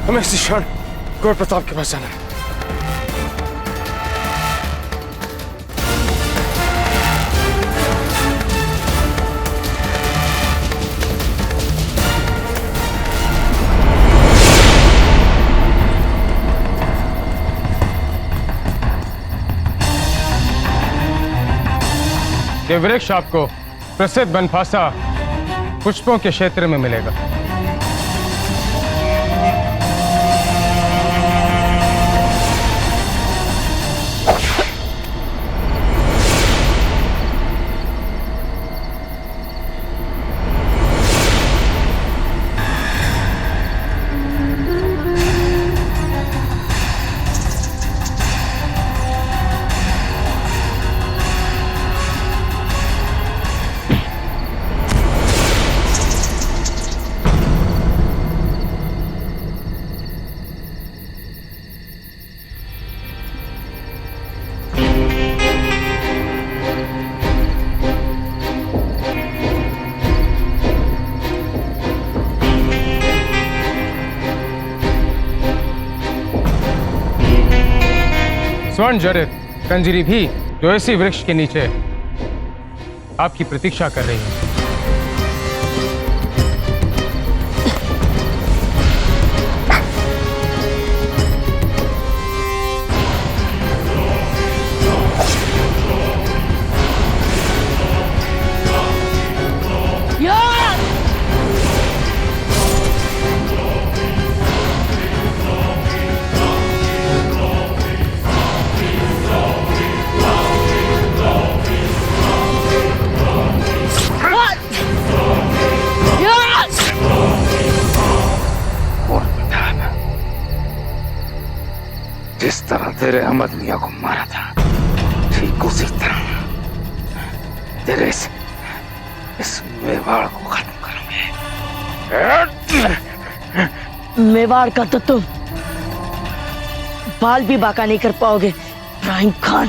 हमें इसी क्षण गौर प्रताप के पास जाना है। ये वृक्ष आपको प्रसिद्ध बनफासा पुष्पों के क्षेत्र में मिलेगा। स्वर्ण जड़ित कंजरी भी जो इसी वृक्ष के नीचे आपकी प्रतीक्षा कर रही है। जिस तरह तेरे अहमद मियां को मारा था, ठीक उसी तरह तेरे इस मेवाड़ को खत्म करूंगे। मेवाड़ का तो तुम बाल भी बाका नहीं कर पाओगे इब्राहिम खान।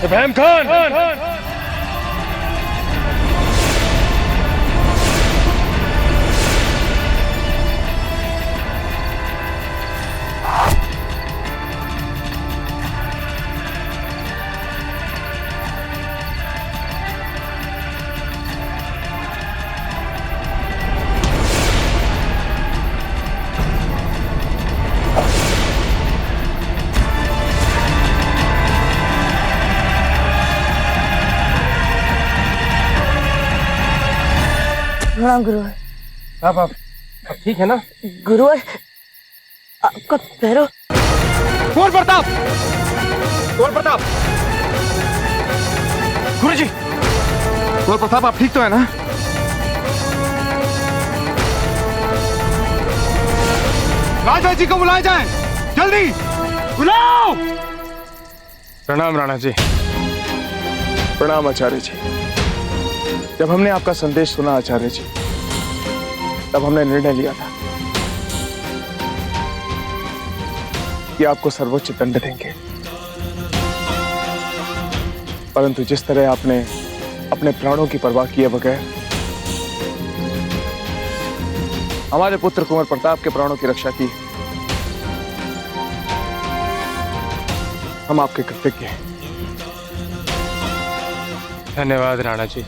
इब्राहिम खान, प्रणाम गुरुवर। आप ठीक है ना? गुरुवर, आपका पैरों। कुंवर प्रताप, कुंवर प्रताप, गुरुजी, कुंवर प्रताप आप ठीक तो है ना? राजा जी को बुलाए जाएं, जल्दी बुलाओ। प्रणाम राणा जी। प्रणाम आचार्य जी। जब हमने आपका संदेश सुना आचार्य जी, तब हमने निर्णय लिया था कि आपको सर्वोच्च दंड देंगे, परंतु जिस तरह आपने अपने प्राणों की परवाह किए बगैर हमारे पुत्र कुंवर प्रताप के प्राणों की रक्षा की, हम आपके कृतज्ञ हैं। धन्यवाद राणा जी।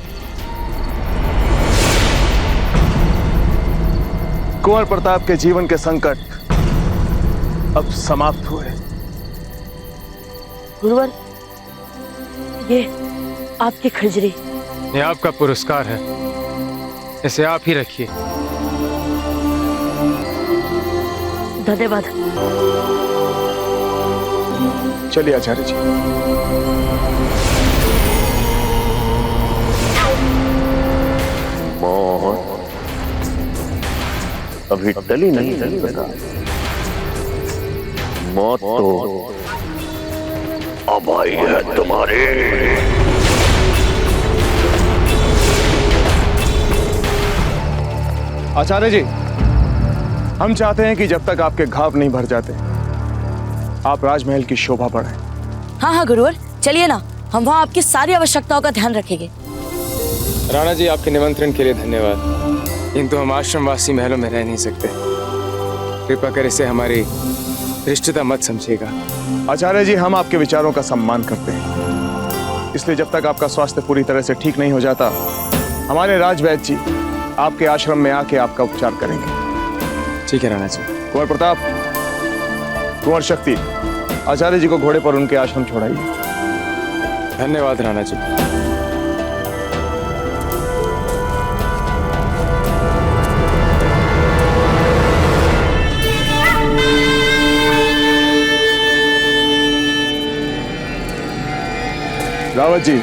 कुंवर प्रताप के जीवन के संकट अब समाप्त हुए। गुरुवर, ये आपकी खजरी। ये आपका पुरस्कार है, इसे आप ही रखिए। धन्यवाद। चलिए आचार्य जी। मौत अभी टली नहीं बेटा, मौत तो अब आई है तुम्हारी। आचार्य जी, हम चाहते हैं कि जब तक आपके घाव नहीं भर जाते, आप राजमहल की शोभा बढ़ाएं। हाँ हाँ गुरुवर, चलिए ना, हम वहाँ आपकी सारी आवश्यकताओं का ध्यान रखेंगे। राणा जी, आपके निमंत्रण के लिए धन्यवाद, किंतु हम आश्रमवासी महलों में रह नहीं सकते। कृपा कर इसे हमारी धृष्टता मत समझिएगा। आचार्य जी, हम आपके विचारों का सम्मान करते हैं, इसलिए जब तक आपका स्वास्थ्य पूरी तरह से ठीक नहीं हो जाता, हमारे राजवैद्य जी आपके आश्रम में आके आपका उपचार करेंगे। ठीक है राणा जी। कुंवर प्रताप, कुंवर शक्ति, आचार्य जी को घोड़े पर उनके आश्रम छोड़ाइए। धन्यवाद राणा जी। रावत जी,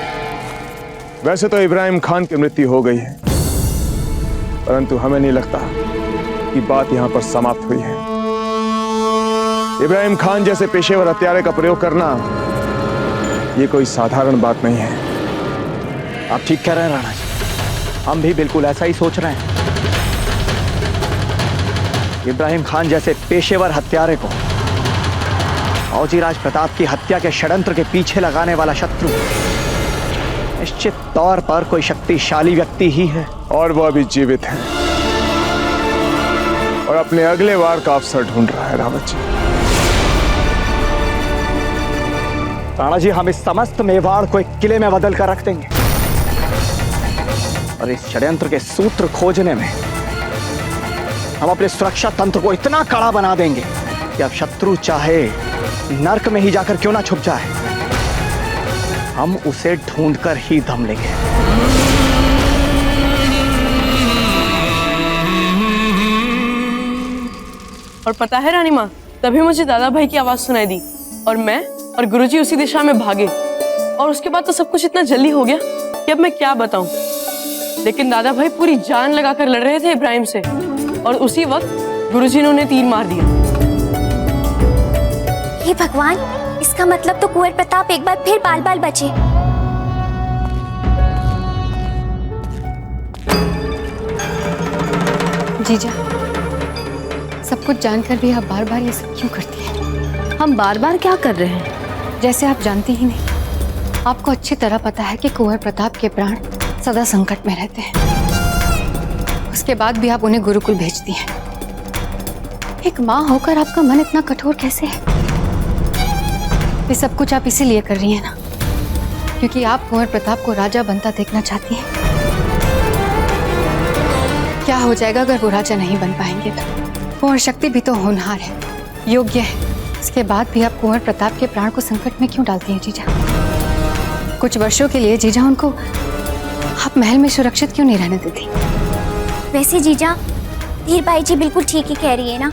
वैसे तो इब्राहिम खान की मृत्यु हो गई है, परंतु हमें नहीं लगता कि बात यहां पर समाप्त हुई है। इब्राहिम खान जैसे पेशेवर हत्यारे का प्रयोग करना ये कोई साधारण बात नहीं है। आप ठीक कह रहे हैं राणा जी, हम भी बिल्कुल ऐसा ही सोच रहे हैं। इब्राहिम खान जैसे पेशेवर हत्यारे को फौजीराज प्रताप की हत्या के षड्यंत्र के पीछे लगाने वाला शत्रु निश्चित तौर पर कोई शक्तिशाली व्यक्ति ही है, और वो अभी जीवित है और अपने अगले वार का अवसर ढूंढ रहा है। रावत जी, राणा जी, हम इस समस्त मेवाड़ को एक किले में बदल कर रख देंगे और इस षड्यंत्र के सूत्र खोजने में हम अपने सुरक्षा तंत्र को इतना कड़ा बना देंगे कि अब शत्रु चाहे नर्क में ही जाकर क्यों ना छुप जाए, हम उसे ढूंढकर ही दम लेंगे। और पता है रानी माँ, तभी मुझे दादा भाई की आवाज सुनाई दी और मैं और गुरुजी उसी दिशा में भागे, और उसके बाद तो सब कुछ इतना जल्दी हो गया कि अब मैं क्या बताऊं। लेकिन दादा भाई पूरी जान लगाकर लड़ रहे थे इब्राहिम से, और उसी वक्त गुरुजी ने उन्हें तीर मार दिया। हे भगवान, इसका मतलब तो कुंवर प्रताप एक बार फिर बाल बाल बचे। जीजा, सब कुछ जानकर भी आप बार बार ये सब क्यों करती हैं? हम बार बार क्या कर रहे हैं? जैसे आप जानती ही नहीं। आपको अच्छी तरह पता है कि कुंवर प्रताप के प्राण सदा संकट में रहते हैं। उसके बाद भी आप उन्हें गुरुकुल भेजती हैं। एक माँ होकर आपका मन इतना कठोर कैसे है? ये सब कुछ आप इसीलिए कर रही हैं ना, क्योंकि आप कुंवर प्रताप को राजा बनता देखना चाहती हैं। क्या हो जाएगा अगर वो राजा नहीं बन पाएंगे तो? कुंवर शक्ति भी तो होनहार है, योग्य है। इसके बाद भी आप कुंवर प्रताप के प्राण को संकट में क्यों डालती हैं जीजा? कुछ वर्षों के लिए जीजा उनको आप महल में सुरक्षित क्यों नहीं रहने देती? वैसे जीजा, धीर भाई जी बिल्कुल ठीक ही कह रही है ना।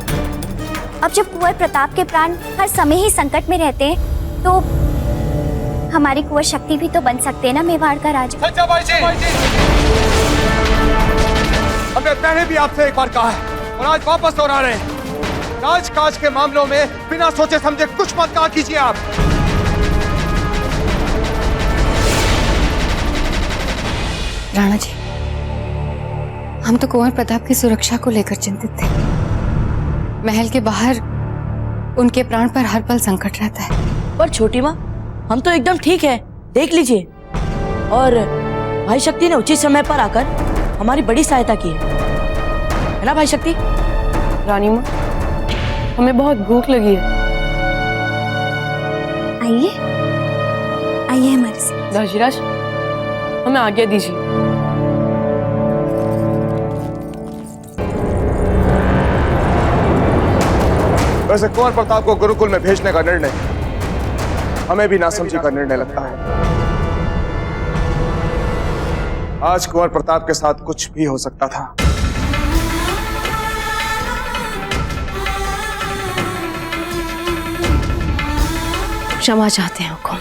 अब जब कुंवर प्रताप के प्राण हर समय ही संकट में रहते हैं, तो हमारी कुंवर शक्ति भी तो बन सकते हैं ना मेवाड़ का राजा। हमने पहले भी आपसे एक बार कहा है और आज वापस दोहरा रहे हैं, राजकाज के मामलों में बिना सोचे समझे कुछ मत कहा कीजिए आप। राणा जी, हम तो कुंवर प्रताप की सुरक्षा को लेकर चिंतित थे। महल के बाहर उनके प्राण पर हर पल संकट रहता है। पर छोटी माँ, हम तो एकदम ठीक है, देख लीजिए। और भाई शक्ति ने उचित समय पर आकर हमारी बड़ी सहायता की है ना भाई शक्ति? रानी माँ, हमें बहुत भूख लगी है। आइए आइए हमारे साथ। दाजीराज, हमें आज्ञा दीजिए। वैसे कुंवर प्रताप को गुरुकुल में भेजने का निर्णय हमें भी नासमझी का निर्णय लगता है। आज कुंवर प्रताप के साथ कुछ भी हो सकता था। क्षमा चाहते हैं हुकुम।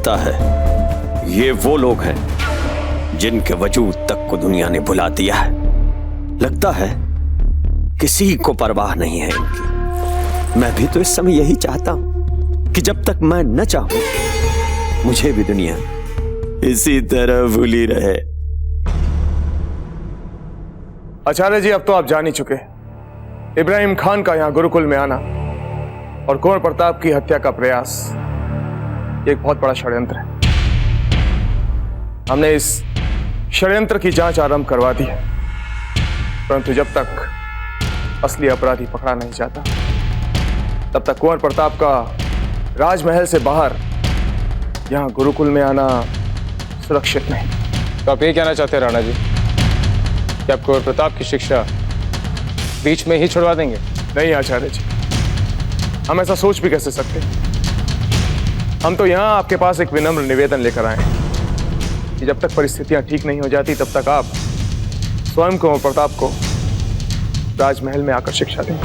लगता है ये वो लोग हैं जिनके वजूद तक को दुनिया ने भुला दिया है। लगता है किसी को परवाह नहीं है इनकी। मैं भी तो इस समय यही चाहता हूं कि जब तक मैं न चाहूं मुझे भी दुनिया इसी तरह भूली रहे। आचार्य जी, अब तो आप जान ही चुके, इब्राहिम खान का यहां गुरुकुल में आना और कुंवर प्रताप की हत्या का प्रयास एक बहुत बड़ा षड्यंत्र है। हमने इस षड्यंत्र की जांच आरंभ करवा दी है, परंतु जब तक असली अपराधी पकड़ा नहीं जाता तब तक कुंवर प्रताप का राजमहल से बाहर यहां गुरुकुल में आना सुरक्षित नहीं। तो आप ये कहना चाहते हैं राणा जी कि आप कुंवर प्रताप की शिक्षा बीच में ही छुड़वा देंगे? नहीं आचार्य जी, हम ऐसा सोच भी कैसे सकते। हम तो यहां आपके पास एक विनम्र निवेदन लेकर आए हैं कि जब तक परिस्थितियां ठीक नहीं हो जाती तब तक आप स्वयं कुंवर प्रताप को राजमहल में आकर शिक्षा दें।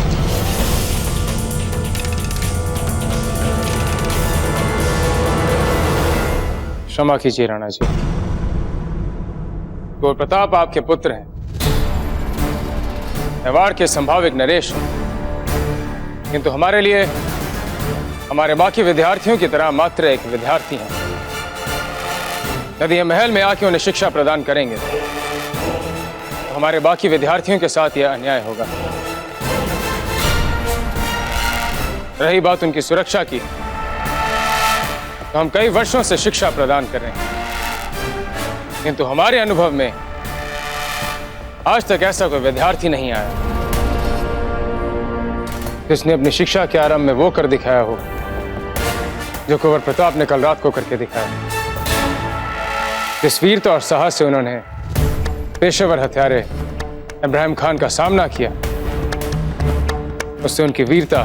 क्षमा कीजिए राणा जी, कुंवर प्रताप आपके पुत्र हैं, मेवाड़ के संभाविक नरेश हैं, किंतु हमारे लिए हमारे बाकी विद्यार्थियों की तरह मात्र एक विद्यार्थी हैं। यदि हम महल में आके उन्हें शिक्षा प्रदान करेंगे तो हमारे बाकी विद्यार्थियों के साथ यह अन्याय होगा। रही बात उनकी सुरक्षा की, तो हम कई वर्षों से शिक्षा प्रदान कर रहे हैं, किंतु हमारे अनुभव में आज तक ऐसा कोई विद्यार्थी नहीं आया जिसने अपनी शिक्षा के आरंभ में वो कर दिखाया हो जो कुंवर प्रताप ने कल रात को करके दिखाया। जिस वीरता और साहस से उन्होंने पेशेवर हत्यारे इब्राहिम खान का सामना किया, उससे उनकी वीरता,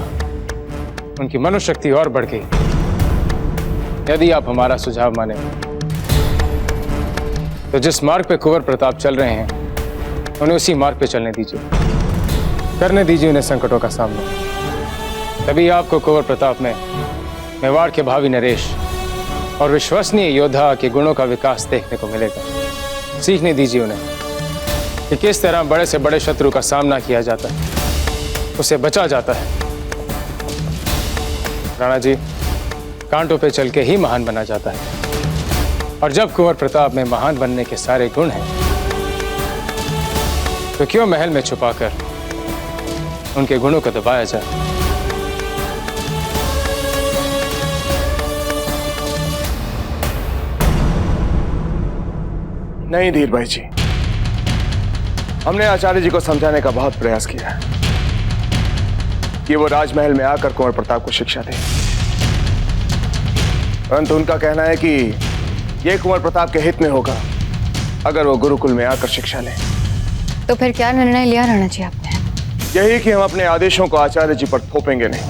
उनकी मनोशक्ति और बढ़ गई। यदि आप हमारा सुझाव माने तो जिस मार्ग पे कुंवर प्रताप चल रहे हैं उन्हें उसी मार्ग पे चलने दीजिए, करने दीजिए उन्हें संकटों का सामना। तभी आपको कुंवर प्रताप में मेवाड़ के भावी नरेश और विश्वसनीय योद्धा के गुणों का विकास देखने को मिलेगा। सीखने दीजिए उन्हें कि किस तरह बड़े से बड़े शत्रु का सामना किया जाता है, उसे बचा जाता है। राणा जी, कांटों पे चल के ही महान बना जाता है, और जब कुंवर प्रताप में महान बनने के सारे गुण हैं तो क्यों महल में छुपाकर उनके गुणों को दबाया जाए। नहीं धीर भाई जी, हमने आचार्य जी को समझाने का बहुत प्रयास किया है कि वो राजमहल में आकर कुंवर प्रताप को शिक्षा दें, परंतु उनका कहना है कि यह कुंवर प्रताप के हित में होगा अगर वो गुरुकुल में आकर शिक्षा लें। तो फिर क्या निर्णय लिया राणा जी आपने? यही कि हम अपने आदेशों को आचार्य जी पर थोपेंगे नहीं।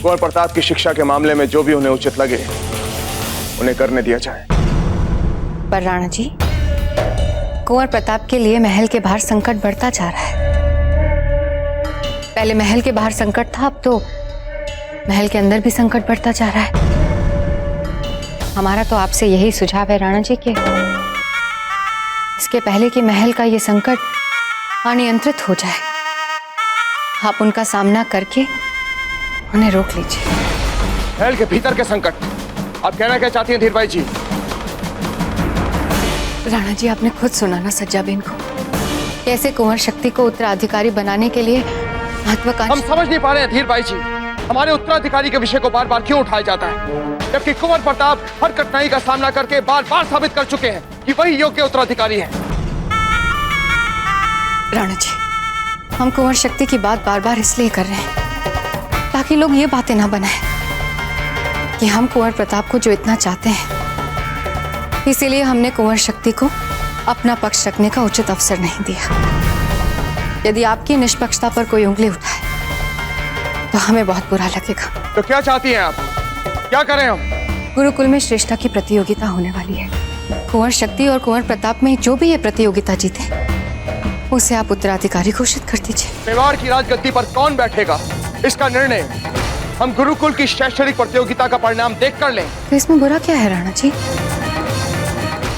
कुंवर प्रताप की शिक्षा के मामले में जो भी उन्हें उचित लगे उन्हें करने दिया जाए। पर राणा जी, कुंवर प्रताप के लिए महल के बाहर संकट बढ़ता जा रहा है। पहले महल के बाहर संकट था, अब तो महल के अंदर भी संकट बढ़ता जा रहा है। हमारा तो आपसे यही सुझाव है राणा जी कि इसके पहले कि महल का ये संकट अनियंत्रित हो जाए, आप उनका सामना करके उन्हें रोक लीजिए। महल के भीतर के संकट आप कहना क्या चाहती हैं धीर भाई जी? राणा जी, आपने खुद सुना ना सज्जाबेन को, कैसे कुंवर शक्ति को उत्तराधिकारी बनाने के लिए महत्वाकांक्षी। हम समझ नहीं पा रहे हैं धीर भाई जी, हमारे उत्तराधिकारी के विषय को बार बार क्यों उठाया जाता है, जबकि कुंवर प्रताप हर कठिनाई का सामना करके बार बार साबित कर चुके हैं कि वही योग्य उत्तराधिकारी हैं। राणा जी, हम कुंवर शक्ति की बात बार बार इसलिए कर रहे हैं ताकि लोग ये बातें ना बनाएं कि हम कुंवर प्रताप को जो इतना चाहते हैं, इसीलिए हमने कुंवर शक्ति को अपना पक्ष रखने का उचित अवसर नहीं दिया। यदि आपकी निष्पक्षता पर कोई उंगली उठाए तो हमें बहुत बुरा लगेगा। तो क्या चाहती हैं आप, क्या करें हम? गुरुकुल में श्रेष्ठता की प्रतियोगिता होने वाली है। कुंवर शक्ति और कुंवर प्रताप में जो भी ये प्रतियोगिता जीते उसे आप उत्तराधिकारी घोषित कर दीजिए। मेवाड़ की राजगद्दी पर कौन बैठेगा, इसका निर्णय हम गुरुकुल की शैक्षणिक प्रतियोगिता का परिणाम देख कर लें। तो इसमें बुरा क्या है राणा जी?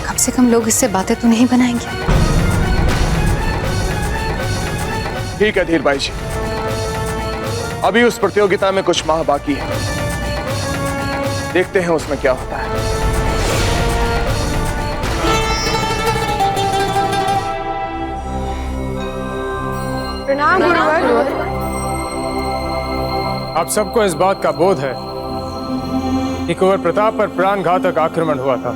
कम से कम लोग इससे बातें तो नहीं बनाएंगे। ठीक है धीर भाई जी, अभी उस प्रतियोगिता में कुछ माह बाकी है, देखते हैं उसमें क्या होता है। प्रणाम गुरुवर। आप सबको इस बात का बोध है कि कुंवर प्रताप पर प्राणघातक आक्रमण हुआ था,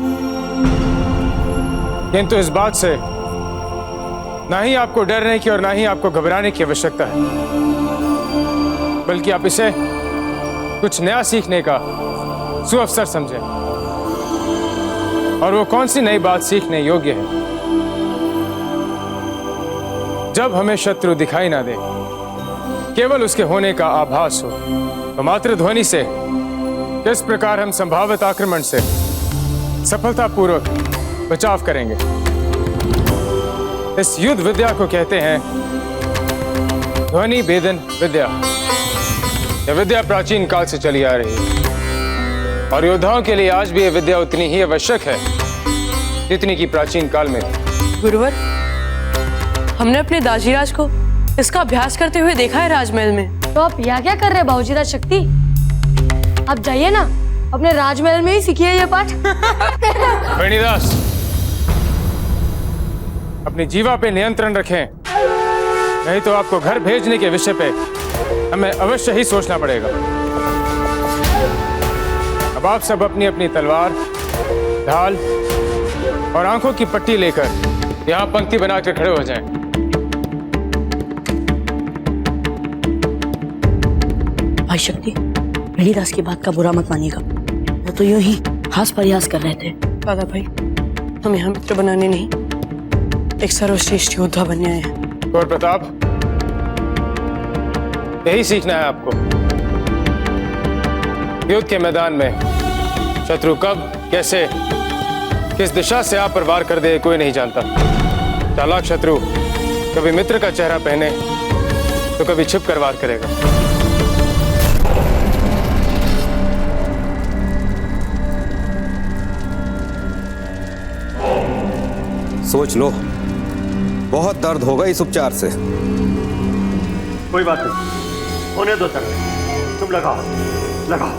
किंतु इस बात से ना ही आपको डरने की और ना ही आपको घबराने की आवश्यकता है, बल्कि आप इसे कुछ नया सीखने का सुअवसर समझें। और वो कौन सी नई बात सीखने योग्य है? जब हमें शत्रु दिखाई ना दे, केवल उसके होने का आभास हो, तो मात्र ध्वनि से किस प्रकार हम संभावित आक्रमण से सफलतापूर्वक बचाव करेंगे। इस युद्ध विद्या को कहते हैं ध्वनि भेदन विद्या। यह विद्या प्राचीन काल से चली आ रही है और योद्धाओं के लिए आज भी यह विद्या उतनी ही आवश्यक है जितनी की प्राचीन काल में थी। गुरुवर, हमने अपने दाजीराज को इसका अभ्यास करते हुए देखा है राजमहल में। तो आप यहाँ क्या कर रहे हैं बाबूजीराज शक्ति? आप जाइए ना, अपने राजमहल में ही सीखिए ये पाठ। वेणीदास, अपनी जीवा पे नियंत्रण रखें, नहीं तो आपको घर भेजने के विषय पे हमें अवश्य ही सोचना पड़ेगा। अब आप सब अपनी अपनी तलवार, ढाल और आंखों की पट्टी लेकर यहाँ पंक्ति बनाकर खड़े हो जाएं। भाई शक्ति, वेणीदास की बात का बुरा मत मानिएगा, वो तो यूं ही हास प्रयास कर रहे थे। दादा भाई, हम यहाँ मित्र बनाने नहीं, एक सर्वश्रेष्ठ योद्धा बनने आए हैं। कुंवर प्रताप, यही सीखना है आपको। युद्ध के मैदान में शत्रु कब, कैसे, किस दिशा से आप पर वार कर दे कोई नहीं जानता। चालाक शत्रु कभी मित्र का चेहरा पहने तो कभी छिप कर वार करेगा। सोच लो, बहुत दर्द होगा इस उपचार से। कोई बात नहीं, होने दो सर, तुम लगाओ लगाओ।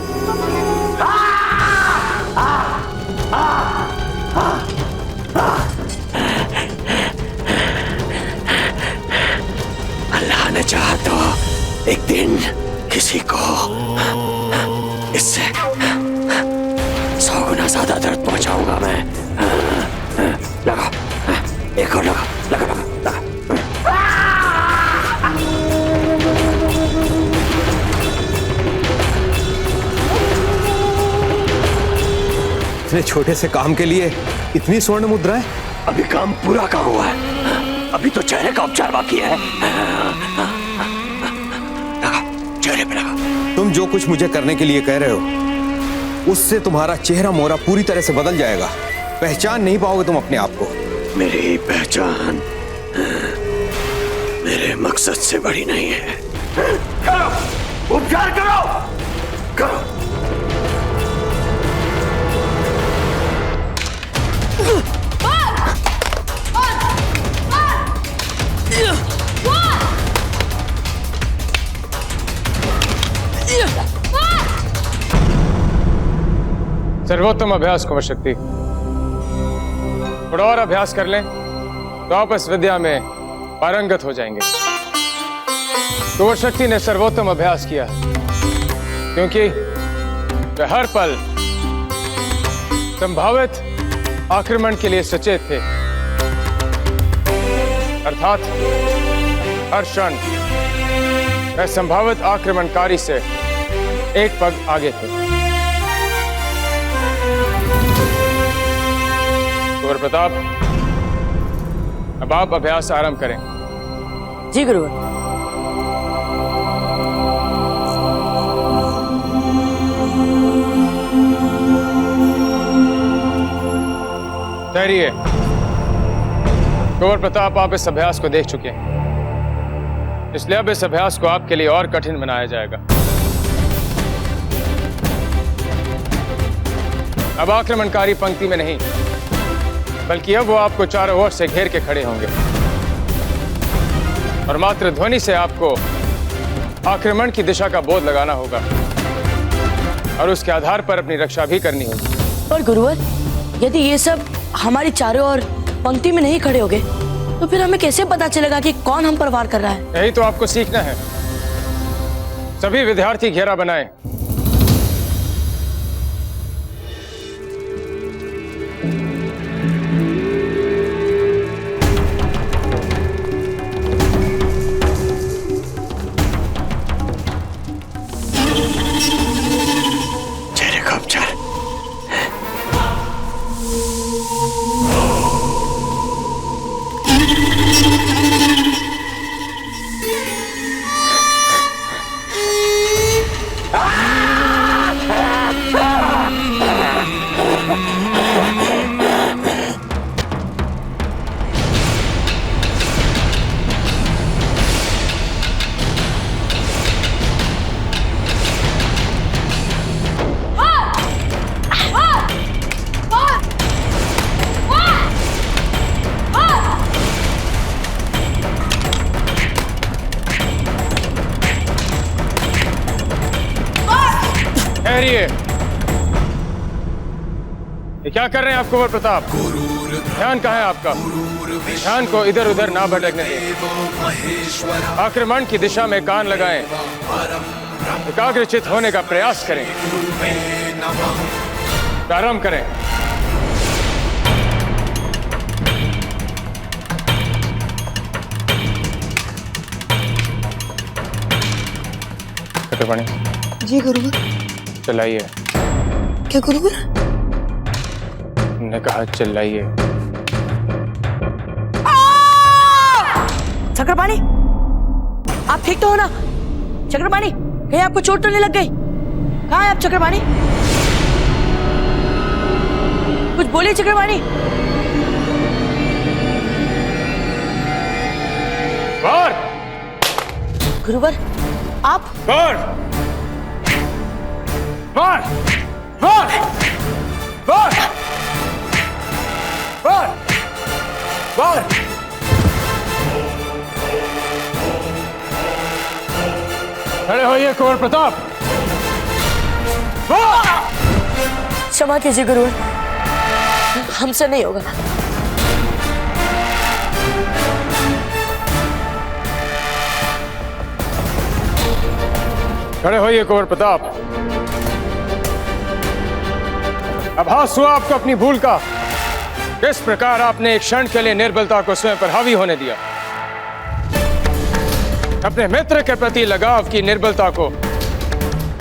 अल्लाह ने चाहा तो एक दिन किसी को इससे 100 गुना ज्यादा दर्द पहुंचाऊंगा मैं। लगा, एक और लगा, लगा लगा लगा। इतने छोटे से काम के लिए इतनी स्वर्ण मुद्राएं? अभी काम पूरा काम हुआ है, अभी तो चेहरे का उपचार बाकी है। लगा, चेहरे पे लगा। तुम जो कुछ मुझे करने के लिए कह रहे हो, उससे तुम्हारा चेहरा मोहरा पूरी तरह से बदल जाएगा। पहचान नहीं पाओगे तुम अपने आप को। मेरी पहचान मेरे मकसद से बड़ी नहीं है। करो, उपचार करो, करो। सर्वोत्तम अभ्यास कुंवर शक्ति। थोड़ा और अभ्यास कर लें तो आप इस विद्या में पारंगत हो जाएंगे। कुंवर शक्ति ने सर्वोत्तम अभ्यास किया क्योंकि वे हर पल संभावित आक्रमण के लिए सचेत थे, अर्थात हर क्षण वे संभावित आक्रमणकारी से एक पग आगे थे। कुंवर प्रताप, अब आप अभ्यास आरंभ करें। जी गुरुवर। ठहरिए। कुंवर प्रताप, आप इस अभ्यास को देख चुके हैं, इसलिए अब इस अभ्यास को आपके लिए और कठिन बनाया जाएगा। अब आक्रमणकारी पंक्ति में नहीं, बल्कि अब वो आपको चारों ओर से घेर के खड़े होंगे और मात्र ध्वनि से आपको आक्रमण की दिशा का बोध लगाना होगा और उसके आधार पर अपनी रक्षा भी करनी होगी। पर गुरुवर, यदि ये सब हमारी चारों ओर पंक्ति में नहीं खड़े होगे तो फिर हमें कैसे पता चलेगा कि कौन हम पर वार कर रहा है? यही तो आपको सीखना है। सभी विद्यार्थी घेरा बनाएं। चेहरे का उपचार। ठहरिए। ये क्या कर रहे हैं आप कुंवर प्रताप? ध्यान कहाँ है आपका? ध्यान को इधर उधर ना भटकने दें। आक्रमण की दिशा में कान लगाएं। एकाग्रचित होने का प्रयास करें। प्रारंभ करें। चक्रपाणी जी गुरुवर। चलाइए। क्या गुरुवर? ने कहा चलाइए। चक्रपाणी, आप ठीक तो हो ना? चक्रपाणी, कहीं आपको चोट तो नहीं लग गई? कहाँ है आप चक्रपाणी? कुछ बोलिए चक्रपाणी। वार! गुरुवर, आप? वार! वार! वार! वार! वार! वार! खड़े होइए कुंवर प्रताप। क्षमा कीजिए गुरुवर, हमसे नहीं होगा। खड़े होइए कुंवर प्रताप। आभास हुआ आपको अपनी भूल का। किस प्रकार आपने एक क्षण के लिए निर्बलता को स्वयं पर हावी होने दिया। अपने मित्र के प्रति लगाव की निर्बलता को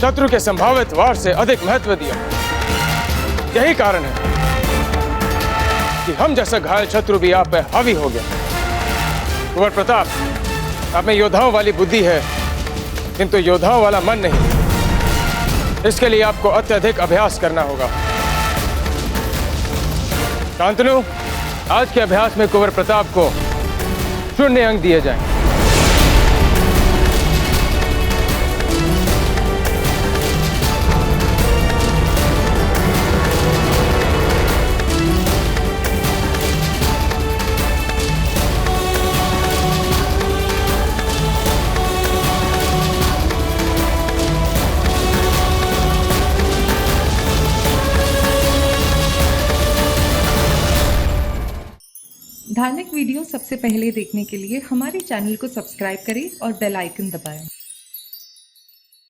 शत्रु के संभावित वार से अधिक महत्व दिया। यही कारण है कि हम जैसा घायल शत्रु भी आप पर हावी हो गया। कुंवर प्रताप, आप में योद्धाओं वाली बुद्धि है, किंतु योद्धाओं वाला मन नहीं। इसके लिए आपको अत्यधिक अभ्यास करना होगा। शांतनु, आज के अभ्यास में कुंवर प्रताप को 0 अंक दिए जाएं। धार्मिक वीडियो सबसे पहले देखने के लिए हमारे चैनल को सब्सक्राइब करें और बेल आइकन दबाएं।